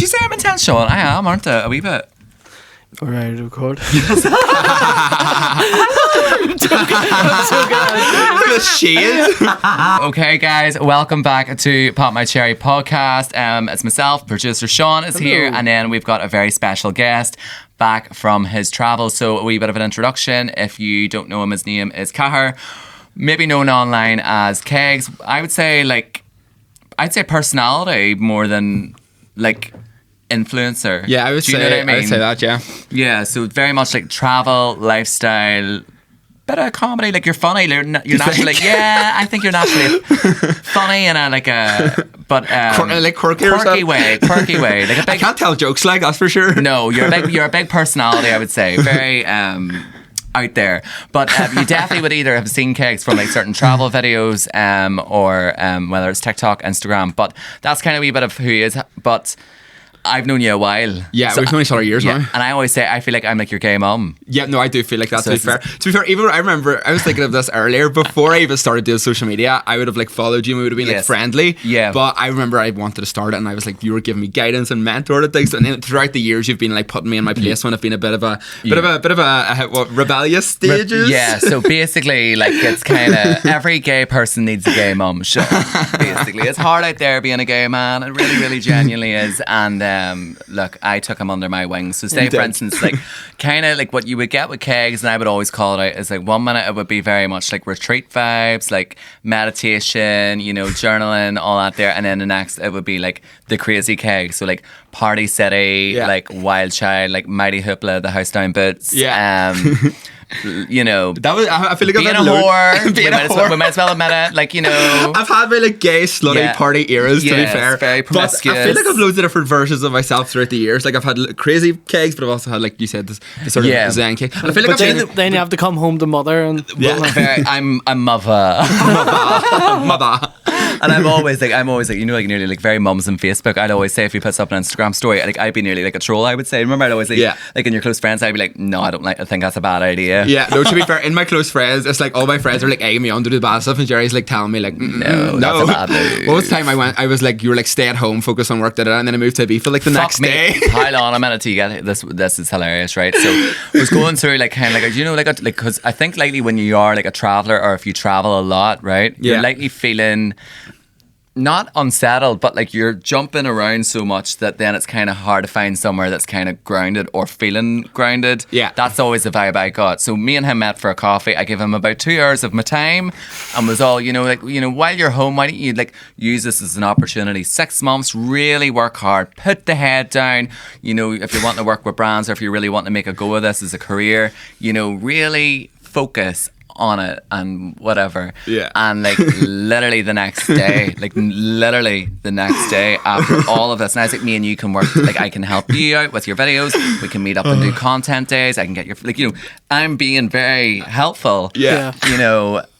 you say I'm intense, Sean? I am, aren't I? A wee bit. All right, record. The shade. Okay, guys, welcome back to Pop My Cherry Podcast. It's myself, producer Sean is here, and then we've got a very special guest back from his travels. So a wee bit of an introduction. If you don't know him, his name is Kahar, maybe known online as Kegs. I would say personality more than like influencer. Yeah, I would say that, yeah. Yeah, so very much like travel, lifestyle, bit of comedy. Like you're funny. You're naturally like, yeah, I think you're naturally funny in a quirky way. Like a big, I can't tell jokes like that's for sure. No, you're a big personality, I would say. Very out there. But you definitely would either have seen Kegs from like certain travel videos or whether it's TikTok, Instagram. But that's kind of a wee bit of who he is. But I've known you a while. Yeah, so we've known each other years now. And I always say, I feel like I'm like your gay mum. Yeah, no, I do feel like that, to be fair. To be fair, even I remember, I was thinking of this earlier, before I even started doing social media, I would have like followed you and we would have been like friendly. Yeah. But I remember I wanted to start it and I was like, you were giving me guidance and mentor and things. And then throughout the years, you've been like putting me in my place when I've been a bit of a rebellious stages. Yeah, so basically like it's kind of every gay person needs a gay mum. Sure. Basically, it's hard out there being a gay man. It really, really genuinely is. And look, I took him under my wing. So say, for instance, like kind of like what you would get with Kegs, and I would always call it out, is like 1 minute it would be very much like retreat vibes, like meditation, journaling, all that there. And then the next it would be like the crazy Kegs. So like Party City, like Wild Child, like Mighty Hoopla, the House Down Boots. Yeah. That was, I feel like being a whore. We might as well admit it. Like, I've had my like gay slutty party eras, to be fair. Very promiscuous. But I feel like I've loads of different versions of myself throughout the years. Like I've had crazy Kegs, but I've also had, like you said, this sort of Zen Keg. I feel like then you have to come home to mother and I'm a mother. Mother. And I'm always like nearly like very mums on Facebook. I'd always say if you put up an Instagram story, like I'd be nearly like a troll, I would say. Remember, I'd always like in your close friends, I'd be like, no, I think that's a bad idea. Yeah, no, to be fair, in my close friends, it's like all my friends are like egging me on to do the bad stuff, and Jerry's like telling me like, no, that's a bad move. What was the time I was like, you were like, stay at home, focus on work, and then I moved to Ibiza like the next day. Hold on a minute till you get this. This is hilarious, right? So I was going through like kind of like because I think lately when you are like a traveller or if you travel a lot, right, you're likely feeling not unsettled, but like you're jumping around so much that then it's kind of hard to find somewhere that's kind of grounded or feeling grounded. Yeah. That's always the vibe I got. So me and him met for a coffee. I gave him about 2 hours of my time and was all, while you're home, why don't you like use this as an opportunity? 6 months, really work hard, put the head down, if you want to work with brands or if you really want to make a go of this as a career, really focus on it and whatever. Yeah. And like literally the next day after all of this, and I was like, me and you can work, like I can help you out with your videos, we can meet up and do content days, I can get your I'm being very helpful. Yeah.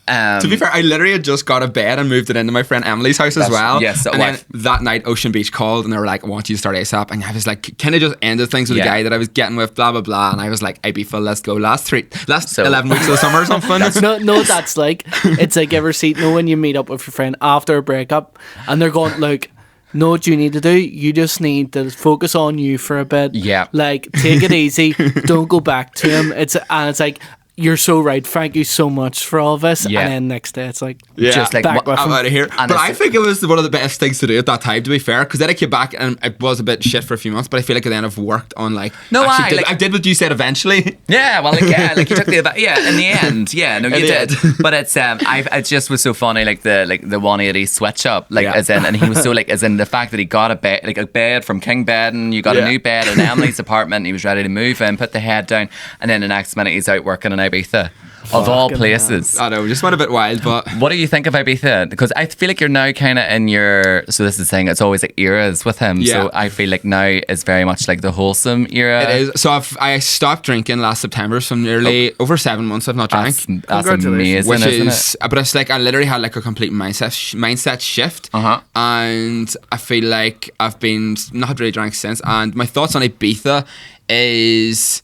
To be fair, I literally had just got a bed and moved it into my friend Emily's house as well. Yes, and then that night Ocean Beach called and they were like, I want you to start ASAP. And I was like, can I just end the things with the guy that I was getting with, blah blah blah. And I was like, Ibiza, let's go. Last 11 weeks of the summer or something. That's like, it's like ever see when you meet up with your friend after a breakup and they're going like, know what you need to do? You just need to focus on you for a bit. Yeah. Like, take it easy. Don't go back to him. It's like, you're so right. Thank you so much for all this. Yeah. And then next day, it's like, just like, back with I'm him. out of here. But I think it was one of the best things to do at that time, to be fair, because then I came back and it was a bit shit for a few months, but I feel like then I've worked on like, I did what you said eventually. Yeah, well, like you took the in the end, you did. But it's it just was so funny, like the 180 switch up, like as in, and he was so like as in the fact that he got a bed from King Bedding, you got a new bed in Emily's apartment, and he was ready to move in, put the head down, and then the next minute he's out working in Ibiza. Of all places. I know, just went a bit wild, but... What do you think of Ibiza? Because I feel like you're now kind of in your... So this is the thing, it's always like eras with him. Yeah. So I feel like now is very much like the wholesome era. It is. So I stopped drinking last September, so nearly over 7 months I've not drank. That's amazing, isn't it? But it's like I literally had like a complete mindset shift. And I feel like I've been not really drank since. And my thoughts on Ibiza is...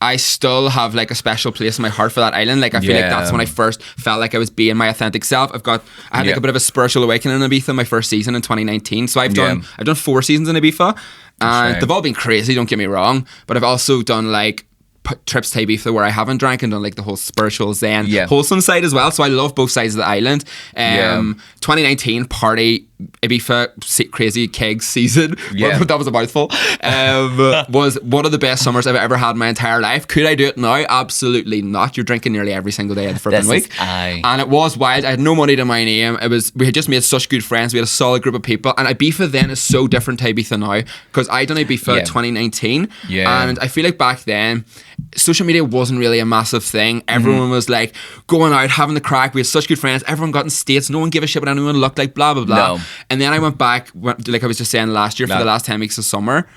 I still have like a special place in my heart for that island. Like I feel like that's when I first felt like I was being my authentic self. I had like a bit of a spiritual awakening in Ibiza my first season in 2019. So I've done 4 seasons in Ibiza. And Right. they've all been crazy, don't get me wrong, but I've also done like trips to Ibiza where I haven't drank and done like the whole spiritual zen wholesome side as well. So I love both sides of the island. 2019 party Ibiza crazy Kegs season. That was a mouthful. Was one of the best summers I've ever had in my entire life. Could I do it now? Absolutely not. You're drinking nearly every single day of the freaking week. And it was wild. I had no money to my name. We had just made such good friends. We had a solid group of people. And Ibiza then is so different to Ibiza now, because I done Ibiza 2019. And I feel like back then social media wasn't really a massive thing. Everyone was like going out, having the crack. We had such good friends. Everyone got in states. No one gave a shit what anyone looked like, blah, blah, blah. No. And then I went back, like I was just saying, last year for the last 10 weeks of summer.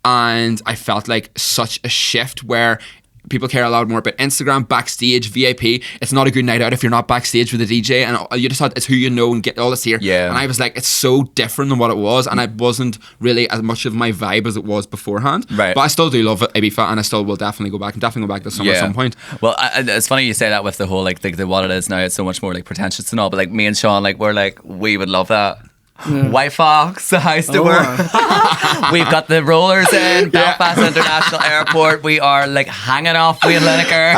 And I felt like such a shift where people care a lot more about Instagram, backstage, VIP. It's not a good night out if you're not backstage with a DJ, and you just thought it's who you know and get all this here. And I was like, it's so different than what it was, and it wasn't really as much of my vibe as it was beforehand. But I still do love Ibiza, and I still will definitely go back this summer at some point. Well, it's funny you say that with the whole like the what it is now. It's so much more like pretentious and all, but like me and Sean, like we're like, we would love that. White Fox, the house to work. We've got the rollers in Belfast International Airport. We are like hanging off Wayne Lineker.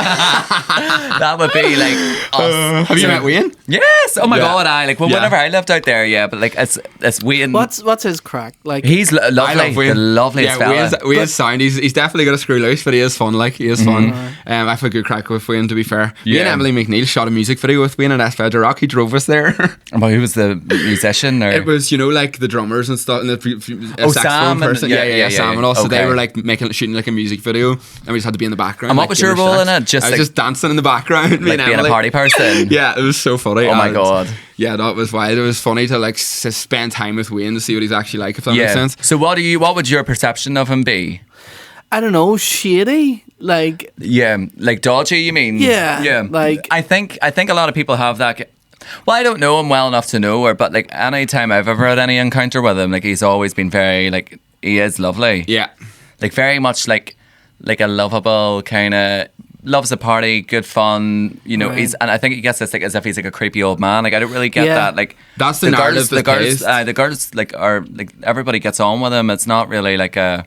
That would be like us. Have you met Wayne? Yes. Oh my god, whenever I lived out there, but like it's Wayne. What's his crack? Like he's lovely. I love Wayne. The loveliest fella. Wayne's sound. He's definitely got a screw loose, but he is fun. Like he is fun. I've had a good crack with Wayne, to be fair. Me and Emily McNeil shot a music video with Wayne at Esped Rock. He drove us there. Well, who was the musician? Or? It was, like the drummers and stuff, and the saxophone Sam person. Sam and all. So they were like shooting like a music video, and we just had to be in the background. And what was your role in it? I was just dancing in the background, like being a party person. Yeah, it was so funny. Oh my god. Yeah, that was wild. It was funny to like spend time with Wayne to see what he's actually like, if that makes sense. So what would your perception of him be? I don't know, shady, like like dodgy. You mean? Yeah. Like I think a lot of people have that. Well, I don't know him well enough to know, but like any time I've ever had any encounter with him, like he's always been very like he is lovely. Yeah, like very much like a lovable kind of. Loves a party, good fun, he's, and I think he gets this like as if he's like a creepy old man. Like I don't really get that. Like that's the narrative. The girls like are like everybody gets on with him. It's not really like a.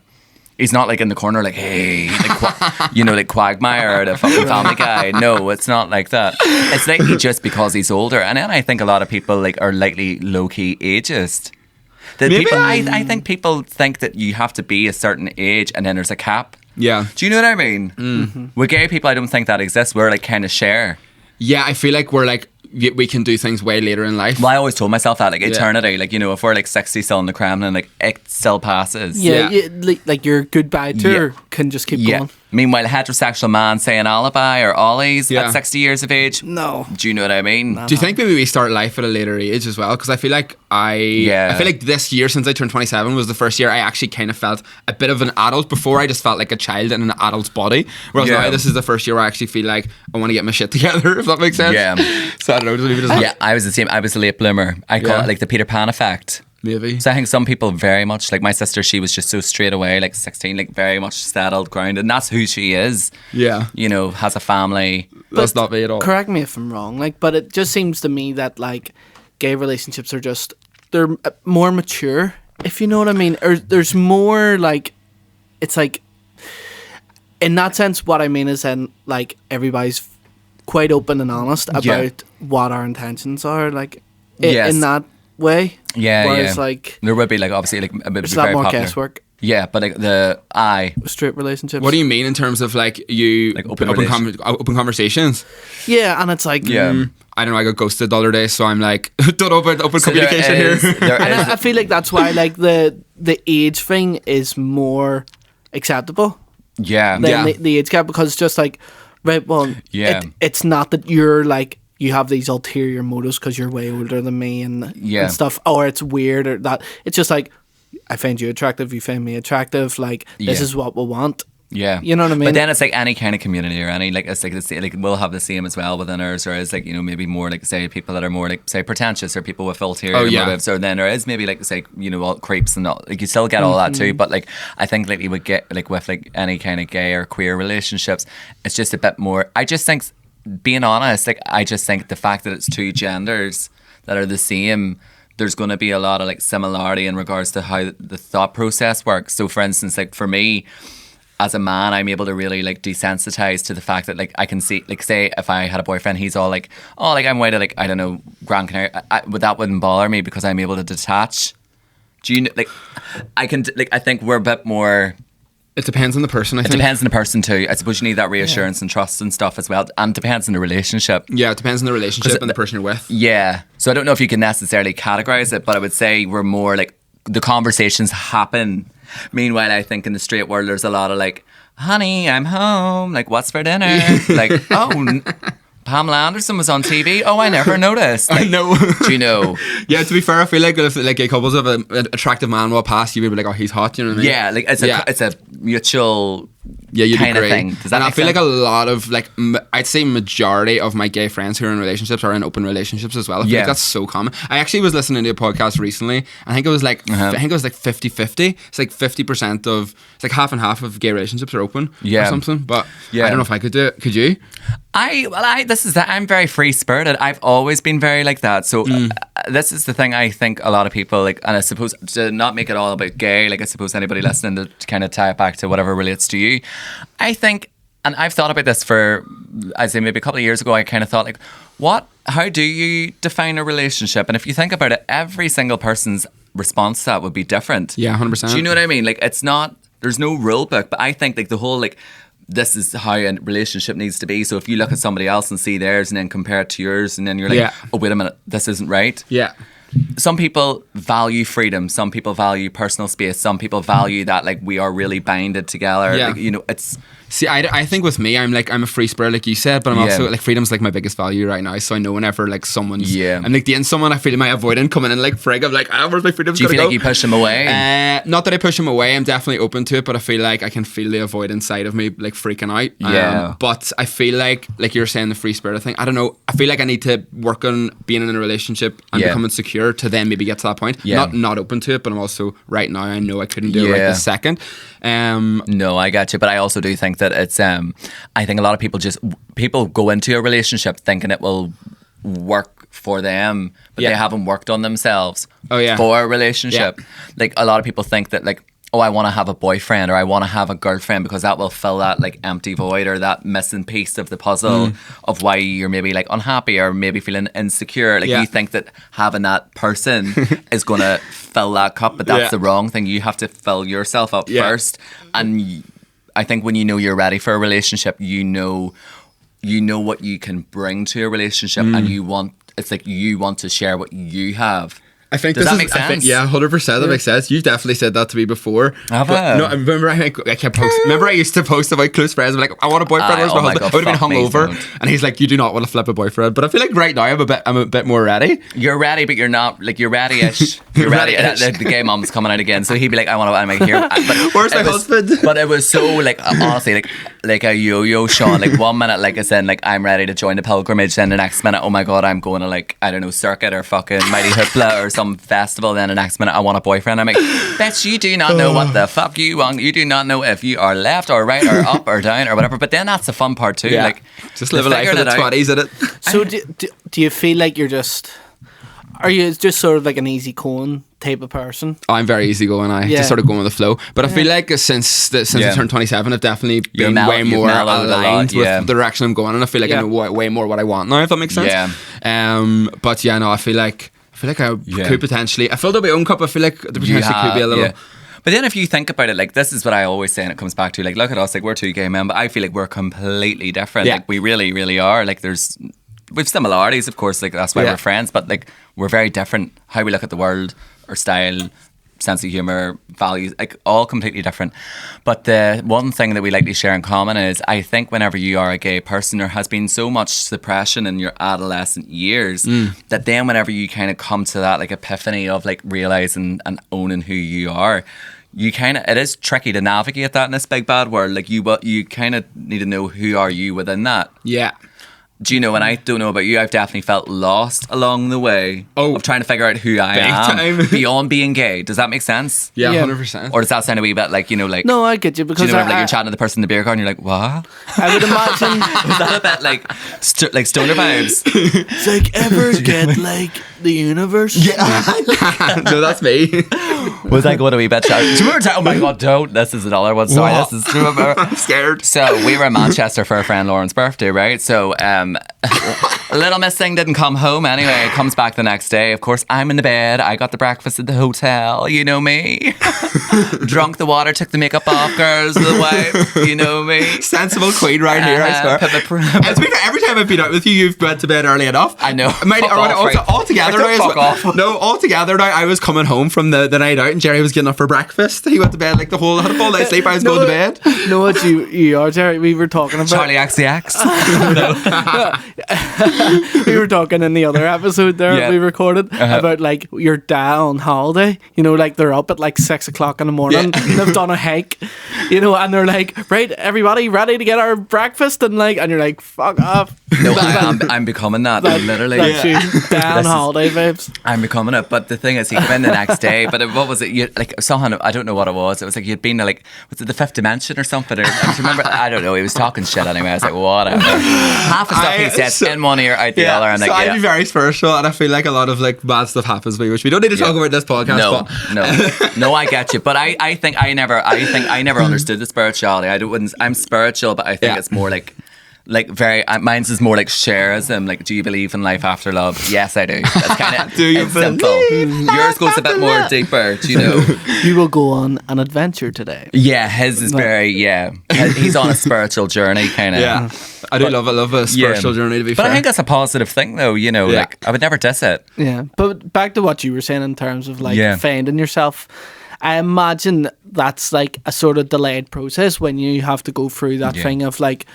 He's not like in the corner like, hey, like, like Quagmire or the fucking Family Guy. No, it's not like that. It's likely just because he's older. And then I think a lot of people like are likely low-key ageist. I think people think that you have to be a certain age and then there's a cap. Yeah. Do you know what I mean? Mm-hmm. With gay people, I don't think that exists. We're like kind of share. Yeah, I feel like we're like, we can do things way later in life. Well, I always told myself that, like eternity, like if we're like 60 still in the Kremlin, like it still passes. Like your goodbye tour can just keep going. Meanwhile, a heterosexual man saying alibi or ollies at 60 years of age. No. Do you know what I mean? Do you think maybe we start life at a later age as well? Because I feel like I feel like this year since I turned 27 was the first year I actually kind of felt a bit of an adult. Before I just felt like a child in an adult's body. Whereas now this is the first year where I actually feel like I want to get my shit together, if that makes sense. Yeah. So I don't know. Just leave it as I was the same. I was a late bloomer. I call it like the Peter Pan effect. Maybe. So I think some people very much, like my sister, she was just so straight away, like 16, like very much settled, grounded, and that's who she is. Yeah. Has a family. That's not me at all. Correct me if I'm wrong, like, but it just seems to me that like gay relationships are just, they're more mature, if you know what I mean. Or there's more like, it's like, in that sense, what I mean is then like everybody's quite open and honest about what our intentions are, like in that way. Whereas like there would be like obviously like a bit it's very a lot more popular. guesswork. Yeah, but like straight relationships. What do you mean in terms of like you like open conversations? Yeah, and it's like I don't know. I got ghosted the other day, so I'm like don't open communication here. And I feel like that's why like the age thing is more acceptable. Yeah, than the age gap, because it's just like right. Well, it's not that you're like. You have these ulterior motives because you're way older than me and stuff, or it's weird or that. It's just like, I find you attractive, you find me attractive, like, this is what we want. Yeah. You know what I mean? But then it's like any kind of community or any, like, it's like we'll have the same as well within ours, or it's like, maybe more like, say, people that are more like, say, pretentious or people with ulterior motives, or then there is maybe like, say, all creeps and all, like, you still get all that too, but like, I think like you would get, like, with like any kind of gay or queer relationships, it's just a bit more, I just think, being honest, like I just think the fact that it's two genders that are the same there's going to be a lot of like similarity in regards to how the thought process works. So for instance, like for me as a man, I'm able to really like desensitize to the fact that like I can see, like say if I had a boyfriend, he's all like, oh, like I'm way to like, I don't know, Gran Canaria, that wouldn't bother me because I'm able to detach. Do you like, I can like, I think we're a bit more. It depends on the person, I think. It depends on the person too. I suppose you need that reassurance and trust and stuff as well. And it depends on the relationship. Yeah, it depends on the relationship and the person you're with. Yeah. So I don't know if you can necessarily categorize it, but I would say we're more like the conversations happen. Meanwhile, I think in the straight world, there's a lot of like, honey, I'm home. Like, what's for dinner? Like, oh, Pamela Anderson was on TV. Oh, I never noticed. Like, I know. Do you know? Yeah, to be fair, I feel like if like gay couples have an attractive man walk past, you would be like, oh, he's hot. You know what I mean? Yeah, like it's a mutual you'd kind of agree. thing. Does that and make I feel sense? like a lot of like I'd say majority of my gay friends who are in relationships are in open relationships as well. I feel like that's so common. I actually was listening to a podcast recently. I think it was like I think it was like 50-50. It's like 50% of it's like half and half of gay relationships are open or something. But I don't know if I could do it. Could you? I'm very free spirited. I've always been very like that. So this is the thing I think a lot of people like, and I suppose to not make it all about gay, like I suppose anybody listening to kind of tie it back to whatever relates to you. I think, and I've thought about this for, I'd say maybe a couple of years ago, I kind of thought like, how do you define a relationship? And if you think about it, every single person's response to that would be different. Yeah, 100%. Do you know what I mean? Like it's not, there's no rule book, but I think like the whole like, this is how a relationship needs to be. So if you look at somebody else and see theirs and then compare it to yours and then you're like, oh, wait a minute, this isn't right. Yeah. Some people value freedom. Some people value personal space. Some people value that like we are really binded together. Yeah. Like, you know, it's... See, I think with me, I'm a free spirit, like you said, but I'm also like freedom's like my biggest value right now. So I know whenever like someone's, I'm like dating someone, I feel my avoidant coming in like frig. I'm like, where's my freedom? Do you feel like you push them away? Not that I push them away. I'm definitely open to it, but I feel like I can feel the avoidant side of me like freaking out. Yeah. But I feel like you're saying the free spirit thing. I don't know. I feel like I need to work on being in a relationship and becoming secure to then maybe get to that point. Yeah. Not open to it, but I'm also right now I know I couldn't do it right this second. No, I got you, but I also do think that it's I think a lot of people go into a relationship thinking it will work for them, but they haven't worked on themselves for a relationship. Like a lot of people think that like, oh, I want to have a boyfriend or I want to have a girlfriend because that will fill that like empty void or that missing piece of the puzzle of why you're maybe like unhappy or maybe feeling insecure. Like you think that having that person is going to fill that cup, but that's the wrong thing. You have to fill yourself up first. And I think when you know you're ready for a relationship, you know what you can bring to a relationship and you want to share what you have. I think Does that make sense? Yeah, 100%. That makes sense. You've definitely said that to me before. Have I? No, I remember I kept posting. Remember I used to post about close friends. I'm like, I want a boyfriend. Where's my husband? God, I would have been hungover, don't. and he's like, you do not want to flip a boyfriend. But I feel like right now I'm a bit more ready. You're ready, but you're not. Like you're ready-ish. You're ready. The gay mom's coming out again, so he'd be like, I want to. I'm like here. But where's my husband? But it was so like honestly like a yo-yo, Sean. Like 1 minute, like I said, like I'm ready to join the pilgrimage. Then the next minute, oh my God, I'm going to like I don't know circuit or fucking Mighty Hoopla or some festival. Then the next minute I want a boyfriend. I'm like, bitch, you do not know what the fuck you want. You do not know if you are left or right or up or down or whatever. But then that's the fun part too. Like just live a life in the 20s in it. So do you feel like are you just sort of like an easy going type of person? I'm very easygoing. I just sort of go with the flow. But I feel like since I turned 27, I've definitely been way more aligned with the direction I'm going, and I feel like I know way more what I want now. If that makes sense. Yeah. But yeah, no, I feel like I could potentially. I filled up my own cup. I feel like there potentially could be a little. Yeah. But then if you think about it, like this is what I always say, and it comes back to like, look at us, like we're two gay men, but I feel like we're completely different. Yeah. Like we really, really are. Like we've similarities, of course. Like that's why we're friends, but like we're very different. How we look at the world, our style, sense of humor, values, like all completely different. But the one thing that we like to share in common is I think whenever you are a gay person, there has been so much suppression in your adolescent years that then whenever you kind of come to that like epiphany of like realizing and owning who you are, it is tricky to navigate that in this big bad world. Like you kind of need to know who are you within that. Yeah. Do you know, and I don't know about you, I've definitely felt lost along the way of trying to figure out who I am beyond being gay. Does that make sense? Yeah, 100%. Or does that sound a wee bit like, you know, like... No, I get you, because... Do you know, like you're chatting to the person in the beer car and you're like, what? I would imagine... Is that a bit like stoner vibes? It's like, ever get like the universe. Yeah. No, that's me. Was I going a wee bit shy? Do you remember? Oh my God, don't. This is another one. Sorry, What? this is. I'm scared. So we were in Manchester for a friend Lauren's birthday, right? So little Miss Thing didn't come home anyway. Comes back the next day. Of course, I'm in the bed. I got the breakfast at the hotel. You know me. Drunk the water, took the makeup off, girls, the wife. You know me. Sensible queen right here, I swear. Put the And to be fair, every time I've been out with you, you've went to bed early enough. I know. All together now. No, all together now. I was coming home from the night out, and Jerry was getting up for breakfast. He went to bed like had a full night's sleep. I was going to bed. No, what you are, Jerry. We were talking about Charlie XCX. we were talking in the other episode there we recorded about like your dad on holiday. You know, like they're up at like 6 o'clock in the morning. And they've done a hike. You know, and they're like, right, everybody ready to get our breakfast, and you're like, fuck off. No, I'm becoming that. Literally. That's you. Down holiday vibes. I'm becoming it. But the thing is, he came in the next day. But what was it? You, like somehow, I don't know what it was. It was like you'd been to like, was it the fifth dimension or something? Or do you remember? I don't know. He was talking shit anyway. I was like, whatever. Half the stuff he said in one ear, out the other. And so I'd be very spiritual, and I feel like a lot of like bad stuff happens to me, which we don't need to talk about in this podcast. No, I get you. But I think I never understood the spirituality. I'm spiritual, but I think it's more like very mine's is more like shareism. Like, do you believe in life after love? Yes, I do. That's kind of simple. Yours goes a bit more deeper. Do you know? You will go on an adventure today. Yeah, his is very he's on a spiritual journey, kind of. Yeah, I love a spiritual journey. To be fair, but I think that's a positive thing, though. You know, like I would never diss it. Yeah, but back to what you were saying in terms of like finding yourself. I imagine that's like a sort of delayed process when you have to go through that thing of like,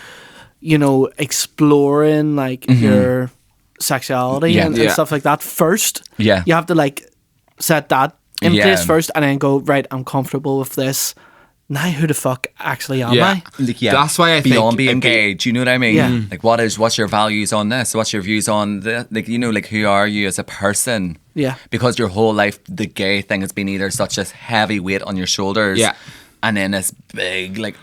you know, exploring like your sexuality and stuff like that first. Yeah. You have to like set that in place first and then go, right, I'm comfortable with this. Now who the fuck actually am I? Like, that's why I beyond think being gay, do you know what I mean? Yeah. Like what's your values on this? What's your views on the, like, you know, like who are you as a person? Yeah. Because your whole life the gay thing has been either such a heavy weight on your shoulders. Yeah. And then this big like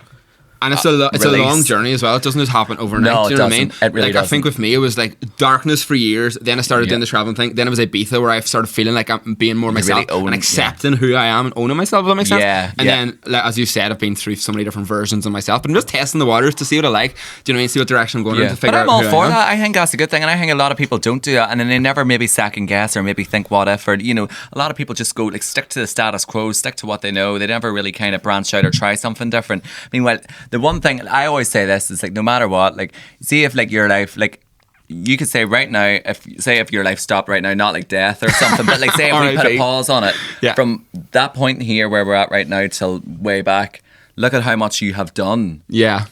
and it's a long journey as well. It doesn't just happen overnight. No, do you know what I mean? It really doesn't. I think with me, it was like darkness for years. Then I started doing the traveling thing. Then it was Ibiza, where I started feeling like I'm being more myself and accepting who I am and owning myself, if that makes sense. And then, like, as you said, I've been through so many different versions of myself. But I'm just testing the waters to see what I like. Do you know what I mean? See what direction I'm going in to figure out. But I'm all for that. I think that's a good thing. And I think a lot of people don't do that. And then they never maybe second guess or maybe think what if. Or, you know, a lot of people just go, like, stick to the status quo, stick to what they know. They never really kind of branch out or try something different. Meanwhile, the one thing I always say this is like, no matter what, like, see if like your life, like, you could say right now, if your life stopped right now, not like death or something, but like say if we put a pause on it, from that point here where we're at right now till way back, look at how much you have done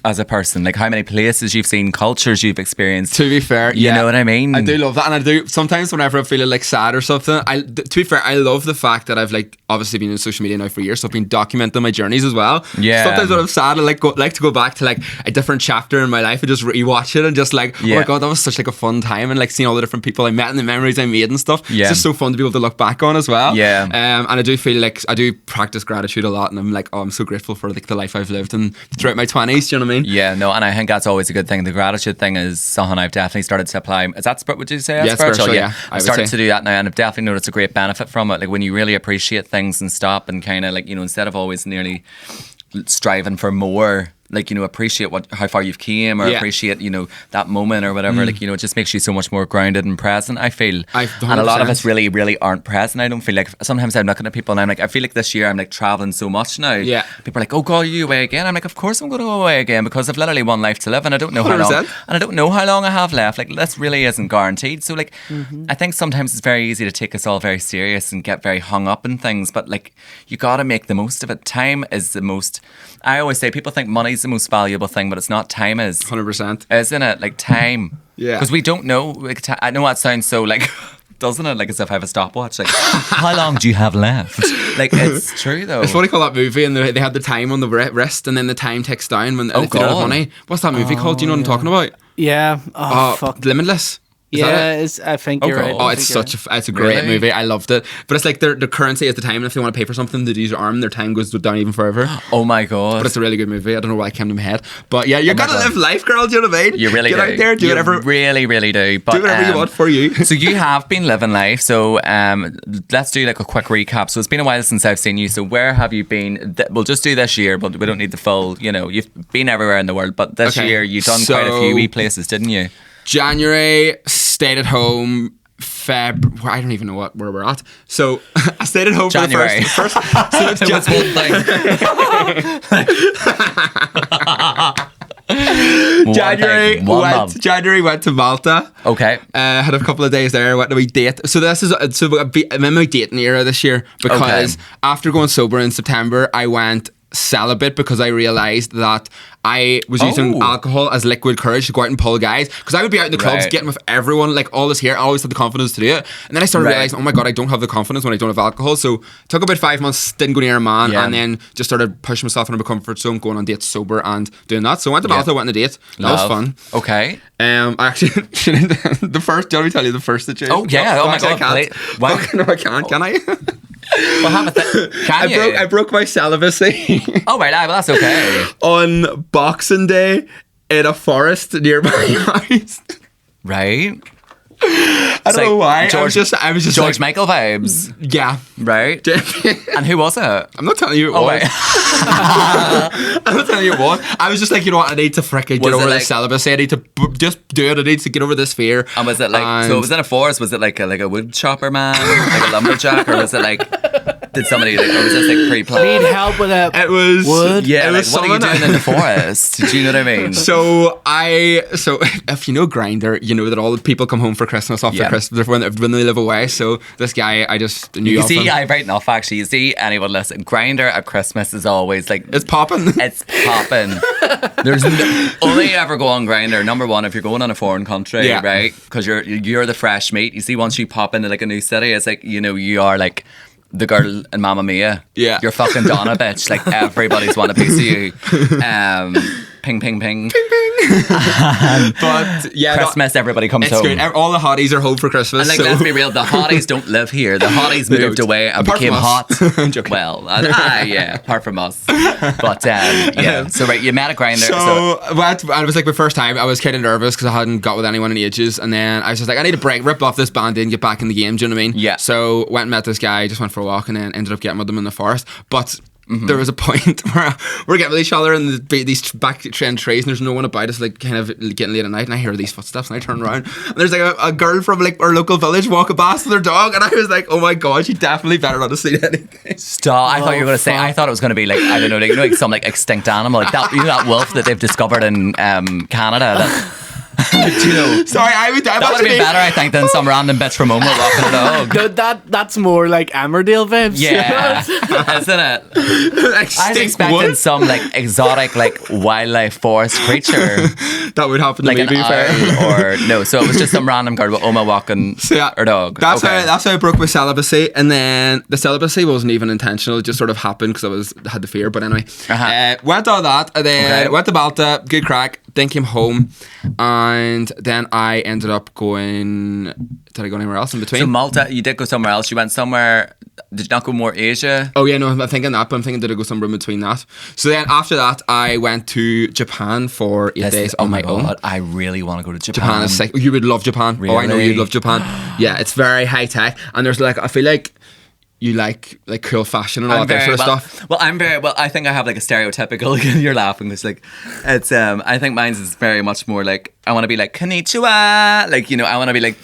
as a person, like how many places you've seen, cultures you've experienced. To be fair, you know what I mean? I do love that. And I do sometimes whenever I'm feeling like sad or something, to be fair, I love the fact that I've like obviously been in social media now for years, so I've been documenting my journeys as well. Sometimes when I'm sad, I like to go back to like a different chapter in my life and just rewatch it and just like, oh my god, that was such like a fun time, and like seeing all the different people I met and the memories I made and stuff. It's just so fun to be able to look back on as well. And I do feel like I do practice gratitude a lot, and I'm like, oh, I'm so grateful for like the life I've lived and throughout my 20s, do you know what I mean? Yeah, no, and I think that's always a good thing. The gratitude thing is something I've definitely started to apply. Is that would you say? Spiritual? Yeah. I've started to do that now, and I've definitely noticed a great benefit from it. Like when you really appreciate things and stop and kind of like, you know, instead of always nearly striving for more, like, you know, appreciate how far you've came, or appreciate, you know, that moment or whatever. Like, you know, it just makes you so much more grounded and present, I feel. And a lot of us really, really aren't present. I don't feel like, sometimes I'm looking at people and I'm like, I feel like this year I'm like traveling so much now. People are like, oh god, are you away again? I'm like, of course I'm going to go away again, because I've literally one life to live and I don't know how long. And I don't know how long I have left. Like, this really isn't guaranteed. So like, I think sometimes it's very easy to take us all very serious and get very hung up in things, but like, you got to make the most of it. Time is the most, I always say, people think money's the most valuable thing, but it's not. Time is 100%, isn't it? Like time, because we don't know. Like, I know that sounds so like, doesn't it? Like as if I have a stopwatch. Like, how long do you have left? Like, it's true though. It's what do you call that movie? And they had the time on the wrist, and then the time ticks down when if they don't have money. What's that movie called? Do you know what I'm talking about? Yeah. Oh fuck. Limitless. I think you're right. Oh, I it's think it's a great Really? movie. I loved it. But it's like their currency at the time, and if they want to pay for something, they use their arm. Their time goes down even further. Oh my god. But it's a really good movie. I don't know why it came to my head. But yeah, you gotta God. live life, girl. Do you know what I mean? You really Get do. out there, do you whatever. really, really do. But, Do whatever you want for you. So you have been living life. So let's do like a quick recap. So it's been a while since I've seen you. So where have you been? We'll just do this year, but we don't need the full. You know, you've been everywhere in the world, but this Okay. year you've done quite a few wee places, didn't you? January, stayed at home. Feb, I don't even know where we're at. So I stayed at home January. for the first. So it's It was one thing. January One month. January went to Malta. Okay. Had a couple of days there. Went to a date. So I'm in my dating era this year because after going sober in September, I went celibate because I realised that I was using alcohol as liquid courage to go out and pull guys, because I would be out in the clubs Right. getting with everyone, like all this here. I always had the confidence to do it, and then I started Right. realising, oh my god, I don't have the confidence when I don't have alcohol. So took about 5 months, didn't go near a man, Yeah. and then just started pushing myself into my comfort zone, going on dates sober and doing that. So I went to Malta, went on a date. That was fun. Okay. I actually the first. Do you want me to tell you the first situation? Oh, yeah. No, Oh, my actually, God, I can't. please. Why? Fuck, no, I can't. Can I? Well, have a can you? I broke my celibacy Oh, right. Well, that's okay. on Boxing Day in a forest near my house. Right. I don't know why. I was just George like, Michael vibes. yeah. Right. And who was it? I'm not telling you it Oh, was. wait. I'm not telling you it was. I was just like, you know what? I need to frickin' get Was it over like- this celibacy. I need to just do it. I need to get over this fear. And was it like, so it was in a forest? Was it like a wood chopper man? Like a lumberjack? Or was it like, did somebody, like, or was this like pre-planned? Need help with a It was wood? Yeah, It like, was what are you someone- doing in the forest? Do you know what I mean? So if you know Grindr, you know that all the people come home for Christmas after Yeah. Christmas when they live away. So this guy, I just knew You of see, him. right enough actually. You see, anyone listen, Grindr at Christmas is always like, It's popping. it's popping. There's only ever go on Grindr. Number one, if you're going on a foreign country, Yeah. right? Because you're the fresh meat. You see, once you pop into like a new city, it's like, you know, you are like the girl in Mamma Mia. Yeah. You're fucking Donna, bitch. Like everybody's want a piece of you. Ping, ping, ping. But yeah, Christmas, everybody comes it's home. good. All the hotties are home for Christmas. And like, so. let's be real, the hotties don't live here. The hotties They moved don't. away and Apart became from us. hot. I'm joking. Well, yeah, apart from us. But yeah, so right, you met a Grindr. So it was like my first time. I was kind of nervous because I hadn't got with anyone in ages, and then I was just like, I need a break, rip off this band-aid and get back in the game. Do you know what I mean? Yeah. So went and met this guy, just went for a walk, and then ended up getting with him in the forest. But there was a point where we're getting with each other in these back trend trees, and there's no one about us, like kind of getting late at night, and I hear these footsteps, and I turn around, and there's like a girl from like our local village walking past with her dog, and I was like, oh my god, she definitely better not have seen anything. Stop! I thought you were gonna say. I thought it was gonna be like, I don't know, like, you know, like some like extinct animal, like that. You know that wolf that they've discovered in Canada. That, you know, Sorry, that that would have been better, I think, than some random bitch from Oma walking a dog. No, that's more like Emmerdale vibes. Yeah, isn't it? I was Extinct expecting wolf? some like exotic like wildlife forest creature, That would happen to like me, an to be fair. owl, or no. So it was just some random girl with Oma walking So yeah, her dog. That's Okay. how I broke my celibacy, and then the celibacy wasn't even intentional; it just sort of happened because I had the fear. But anyway, went all that, and then went to Malta, good crack. Then came home, and then I ended up going. Did I go anywhere else in between? So Malta, you did go somewhere else. You went somewhere. Did you not go more Asia? Oh yeah, no, I'm thinking that, but I'm thinking did I go somewhere in between that? So then after that, I went to Japan for 8 days on my own. I really want to go to Japan. Japan is sick. You would love Japan. Oh, I know Really? you'd love Japan. Yeah, it's very high tech, and there's like I feel like you like cool fashion and all that sort of stuff. Well, I think I have like a stereotypical. You're laughing. It's like, it's. I think mine's is very much more like I want to be like konnichiwa. Like, you know, I want to be like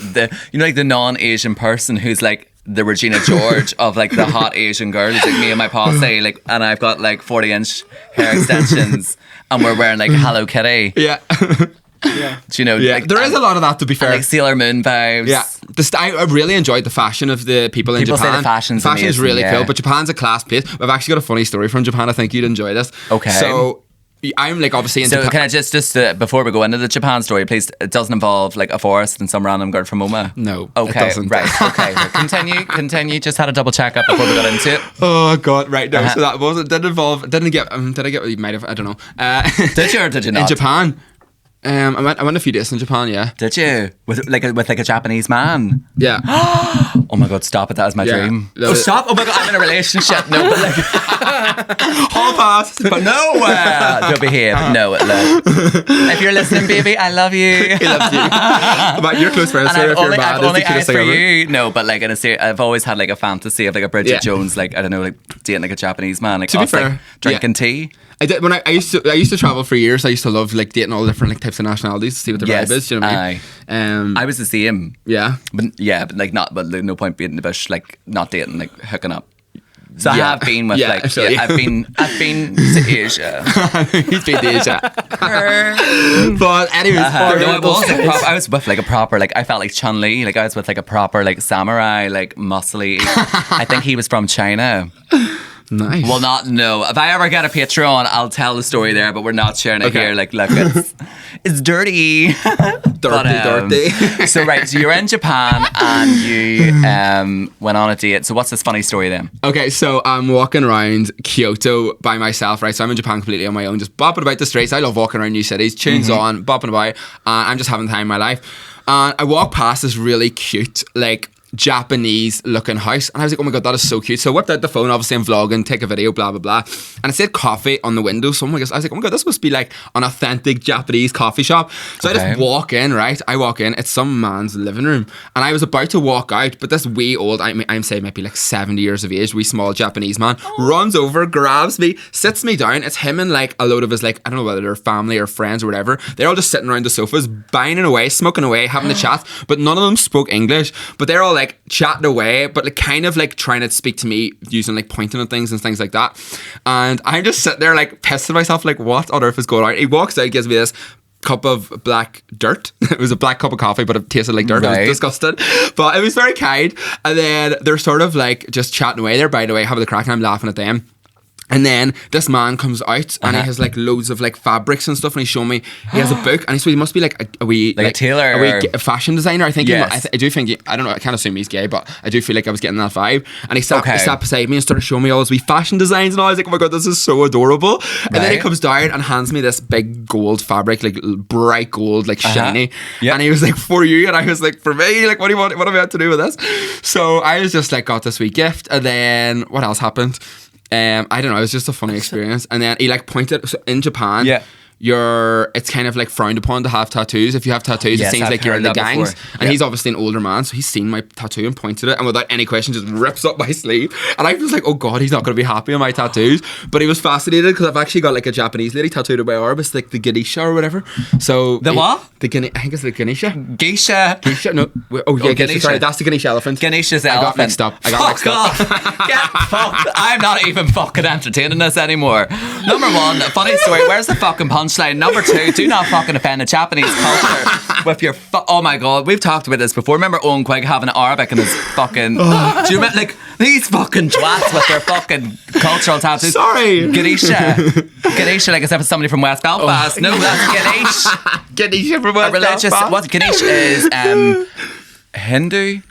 like the non-Asian person who's like the Regina George of like the hot Asian girls, like me and my posse. Like, and I've got like 40-inch hair extensions, and we're wearing like Hello Kitty. Yeah. Yeah. Do you know? Yeah, like, there is a lot of that, to be fair. like Sailor Moon vibes. Yeah, I really enjoyed the fashion of the people in People say Japan. the fashion's is really amazing, yeah. cool, but Japan's a class place. I've actually got a funny story from Japan. I think you'd enjoy this. Okay. So I'm like obviously in So Japan. can I just before we go into the Japan story, please? It doesn't involve like a forest and some random girl from Oma. No, it Okay. doesn't. Right. Okay. Continue. Just had a double check up before we got into it. Oh god, right no. Uh-huh. So that wasn't. Didn't involve. Did I get? You might have. I don't know. Did you or did you not? In Japan. I went a few days in Japan, yeah. Did you? With like a Japanese man? Yeah. Oh my God, stop it. That was my dream. Stop. Oh my God, I'm in a relationship. No, but like... Hall pass. But no, don't behave. No, look. If you're listening, baby, I love you. He loves you. But you're close friends, and if you're mad, I've only it's the cutest asked for thing ever. you. No, but like in a series, I've always had like a fantasy of like a Bridget Jones, like I don't know, like dating like a Japanese man, like To be us, fair, like, drinking tea. I did when I used to travel for years. I used to love like dating all the different like types of nationalities to see what the vibe is. Do you know what I mean? I was the same. Yeah. But like no point being in the bush, like not dating, like hooking up. So I have been with I've been to Asia. He's been to Asia. But anyways, I was with like a proper, like I felt like Chun-Li, like I was with like a proper like samurai, like muscly. I think he was from China. Nice. Well, no. If I ever get a Patreon, I'll tell the story there, but we're not sharing it here. Like, look, it's dirty. Dirty. So you're in Japan and you went on a date. So what's this funny story then? Okay, so I'm walking around Kyoto by myself, right? So I'm in Japan completely on my own, just bopping about the streets. I love walking around new cities, tunes on, bopping about. I'm just having the time of my life. And I walk past this really cute, like, Japanese looking house, and I was like, oh my God, that is so cute. So I whipped out the phone, obviously I'm vlogging, take a video, blah blah blah, and it said coffee on the window. So I was like, oh my God, this must be like an authentic Japanese coffee shop. So I just walk in, right? I walk in, it's some man's living room, and I was about to walk out, but this wee old, I'm saying maybe like 70 years of age, wee small Japanese man runs over, grabs me, sits me down. It's him and like a load of his, like, I don't know whether they're family or friends or whatever. They're all just sitting around the sofas, banging away, smoking away, having a chat, but none of them spoke English, but they're all like chatting away, but like kind of like trying to speak to me using like pointing at things and things like that. And I'm just sitting there like pissing myself, like what on earth is going on? He walks out, gives me this cup of black dirt. It was a black cup of coffee, but it tasted like dirt. It was disgusting, but it was very kind. And then they're sort of like just chatting away there, by the way, having the crack, and I'm laughing at them. And then this man comes out and he has like loads of like fabrics and stuff, and he's showing me he has a book, and he must be like a wee like a tailor, a fashion designer. I think. Yes. I do think I don't know. I can't assume he's gay, but I do feel like I was getting that vibe. And he sat beside me and started showing me all his wee fashion designs, and I was like, oh my God, this is so adorable. And then he comes down and hands me this big gold fabric, like bright gold, like shiny. And he was like, for you, and I was like, for me, like what do you want? What am I to do with this? So I was just like, got this wee gift, and then what else happened? I don't know, it was just a funny experience. And then he like pointed, so in Japan, it's kind of like frowned upon to have tattoos. If you have tattoos, it seems like you're in the gangs. And he's obviously an older man, so he's seen my tattoo and pointed it, and without any question just rips up my sleeve. And I was like, oh God, he's not going to be happy with my tattoos. But he was fascinated because I've actually got like a Japanese lady tattooed on my arm. It's like the Ganesha or whatever. So what? I think it's the Ganesha. Geisha. No. Ganesha. Sorry, that's the Ganesha elephant. Ganesha's the elephant. I got mixed up. Get fucked. I'm not even fucking entertaining this anymore. Number one, funny story. Where's the fucking punchline? Number two, do not fucking offend the Japanese culture with your oh my God, we've talked about this before. Remember Owen Quigg having an Arabic in his fucking do you remember like these fucking twats with their fucking cultural tattoos? Sorry. Ganesha, like as if it's somebody from West Belfast. No, that's Ganesh. Ganesha from West Belfast. What Ganesh is Hindu.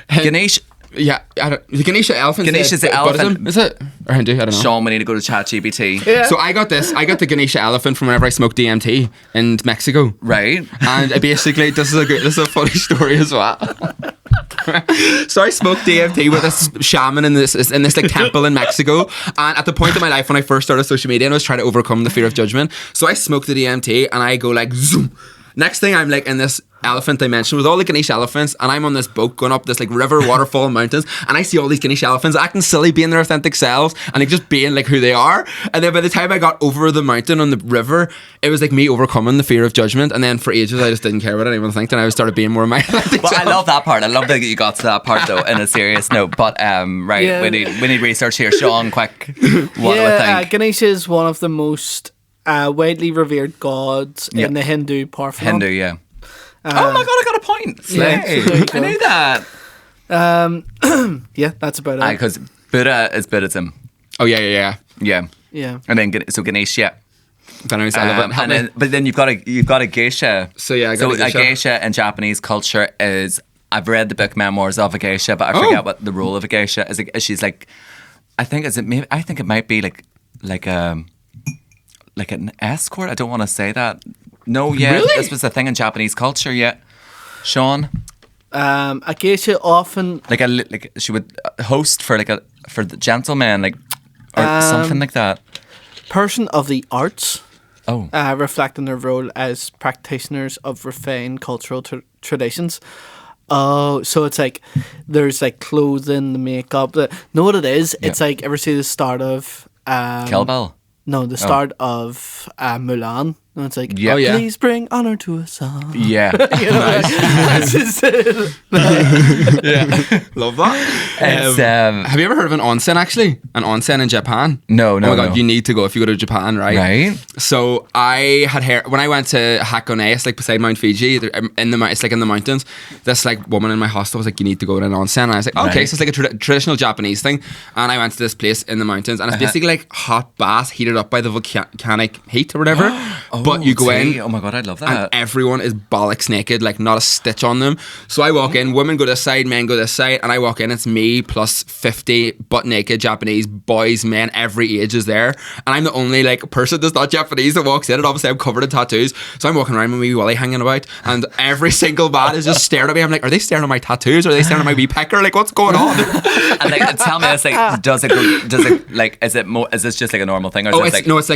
Ganesh. Yeah, the Ganesha elephant. Ganesha's the elephant. Buddhism, is it? Or Hindu? I don't know. Sean, we need to go to ChatGPT. Yeah. So I got the Ganesha elephant from whenever I smoked DMT in Mexico. Right. And basically, this is a funny story as well. So I smoked DMT with this shaman in this like temple in Mexico, and at the point of my life when I first started social media, and I was trying to overcome the fear of judgment. So I smoked the DMT, and I go like zoom. Next thing, I'm like in this elephant dimension with all the Ganesha elephants, and I'm on this boat going up this like river, waterfall, mountains, and I see all these Ganesha elephants acting silly, being their authentic selves, and like just being like who they are. And then by the time I got over the mountain on the river, it was like me overcoming the fear of judgment. And then for ages, I just didn't care what anyone think, and I started being more of my authentic self. I love that part. I love that you got to that part though. In a serious note, but we need research here. Sean, quick, what do I think? Ganesha is one of the most widely revered gods in the Hindu Parthenon. Hindu, yeah. Oh my God, I got a point. I knew that. Yeah, that's about it. Because Buddha is Buddhism. Oh yeah. And then Ganesh, yeah. But then you've got a geisha. So yeah, I got a geisha. A geisha in Japanese culture is. I've read the book Memoirs of a Geisha, but I forget what the role of a geisha is. She's like, I think it might be like an escort. I don't want to say that. No, yeah, Really? this was the thing in Japanese culture. Yeah, Sean. A geisha often Like she would host for the gentleman, like, or something like that. person of the arts. Oh. Reflecting their role as practitioners of refined cultural traditions. Oh, so it's like there's like clothing, the makeup. Know what it is? It's like, ever see the start of Kill Bill. No, the start of Mulan. And it's like, Yeah. Oh, yeah. please bring honor to us all. Yeah. You know, that's just it. Love that. It's, Have you ever heard of an onsen, actually? An onsen in Japan? No, Oh my God, no. you need to go if you go to Japan, right? Right. So I had heard, when I went to Hakone, it's like beside Mount Fiji, it's like in the mountains, this like woman in my hostel was like, you need to go to an onsen. And I was like, okay, Right. so it's like a traditional Japanese thing. And I went to this place in the mountains, and it's basically like hot bath heated up by the volcanic heat or whatever. But you go in. Oh my God, I'd love And that. everyone is bollocks naked, like not a stitch on them. So I walk in, women go this side, men go this side, and I walk in, it's me plus 50 butt naked Japanese boys, men, every age is there. And I'm the only like person that's not Japanese that walks in, and obviously I'm covered in tattoos. So I'm walking around with my wee willy hanging about, and every single man is just staring at me. I'm like, are they staring at my tattoos? Or are they staring at my wee pecker? Like, what's going on? And like, tell me, it's like, does it like, is this just like a normal thing, or is Oh, it it's like, no, it's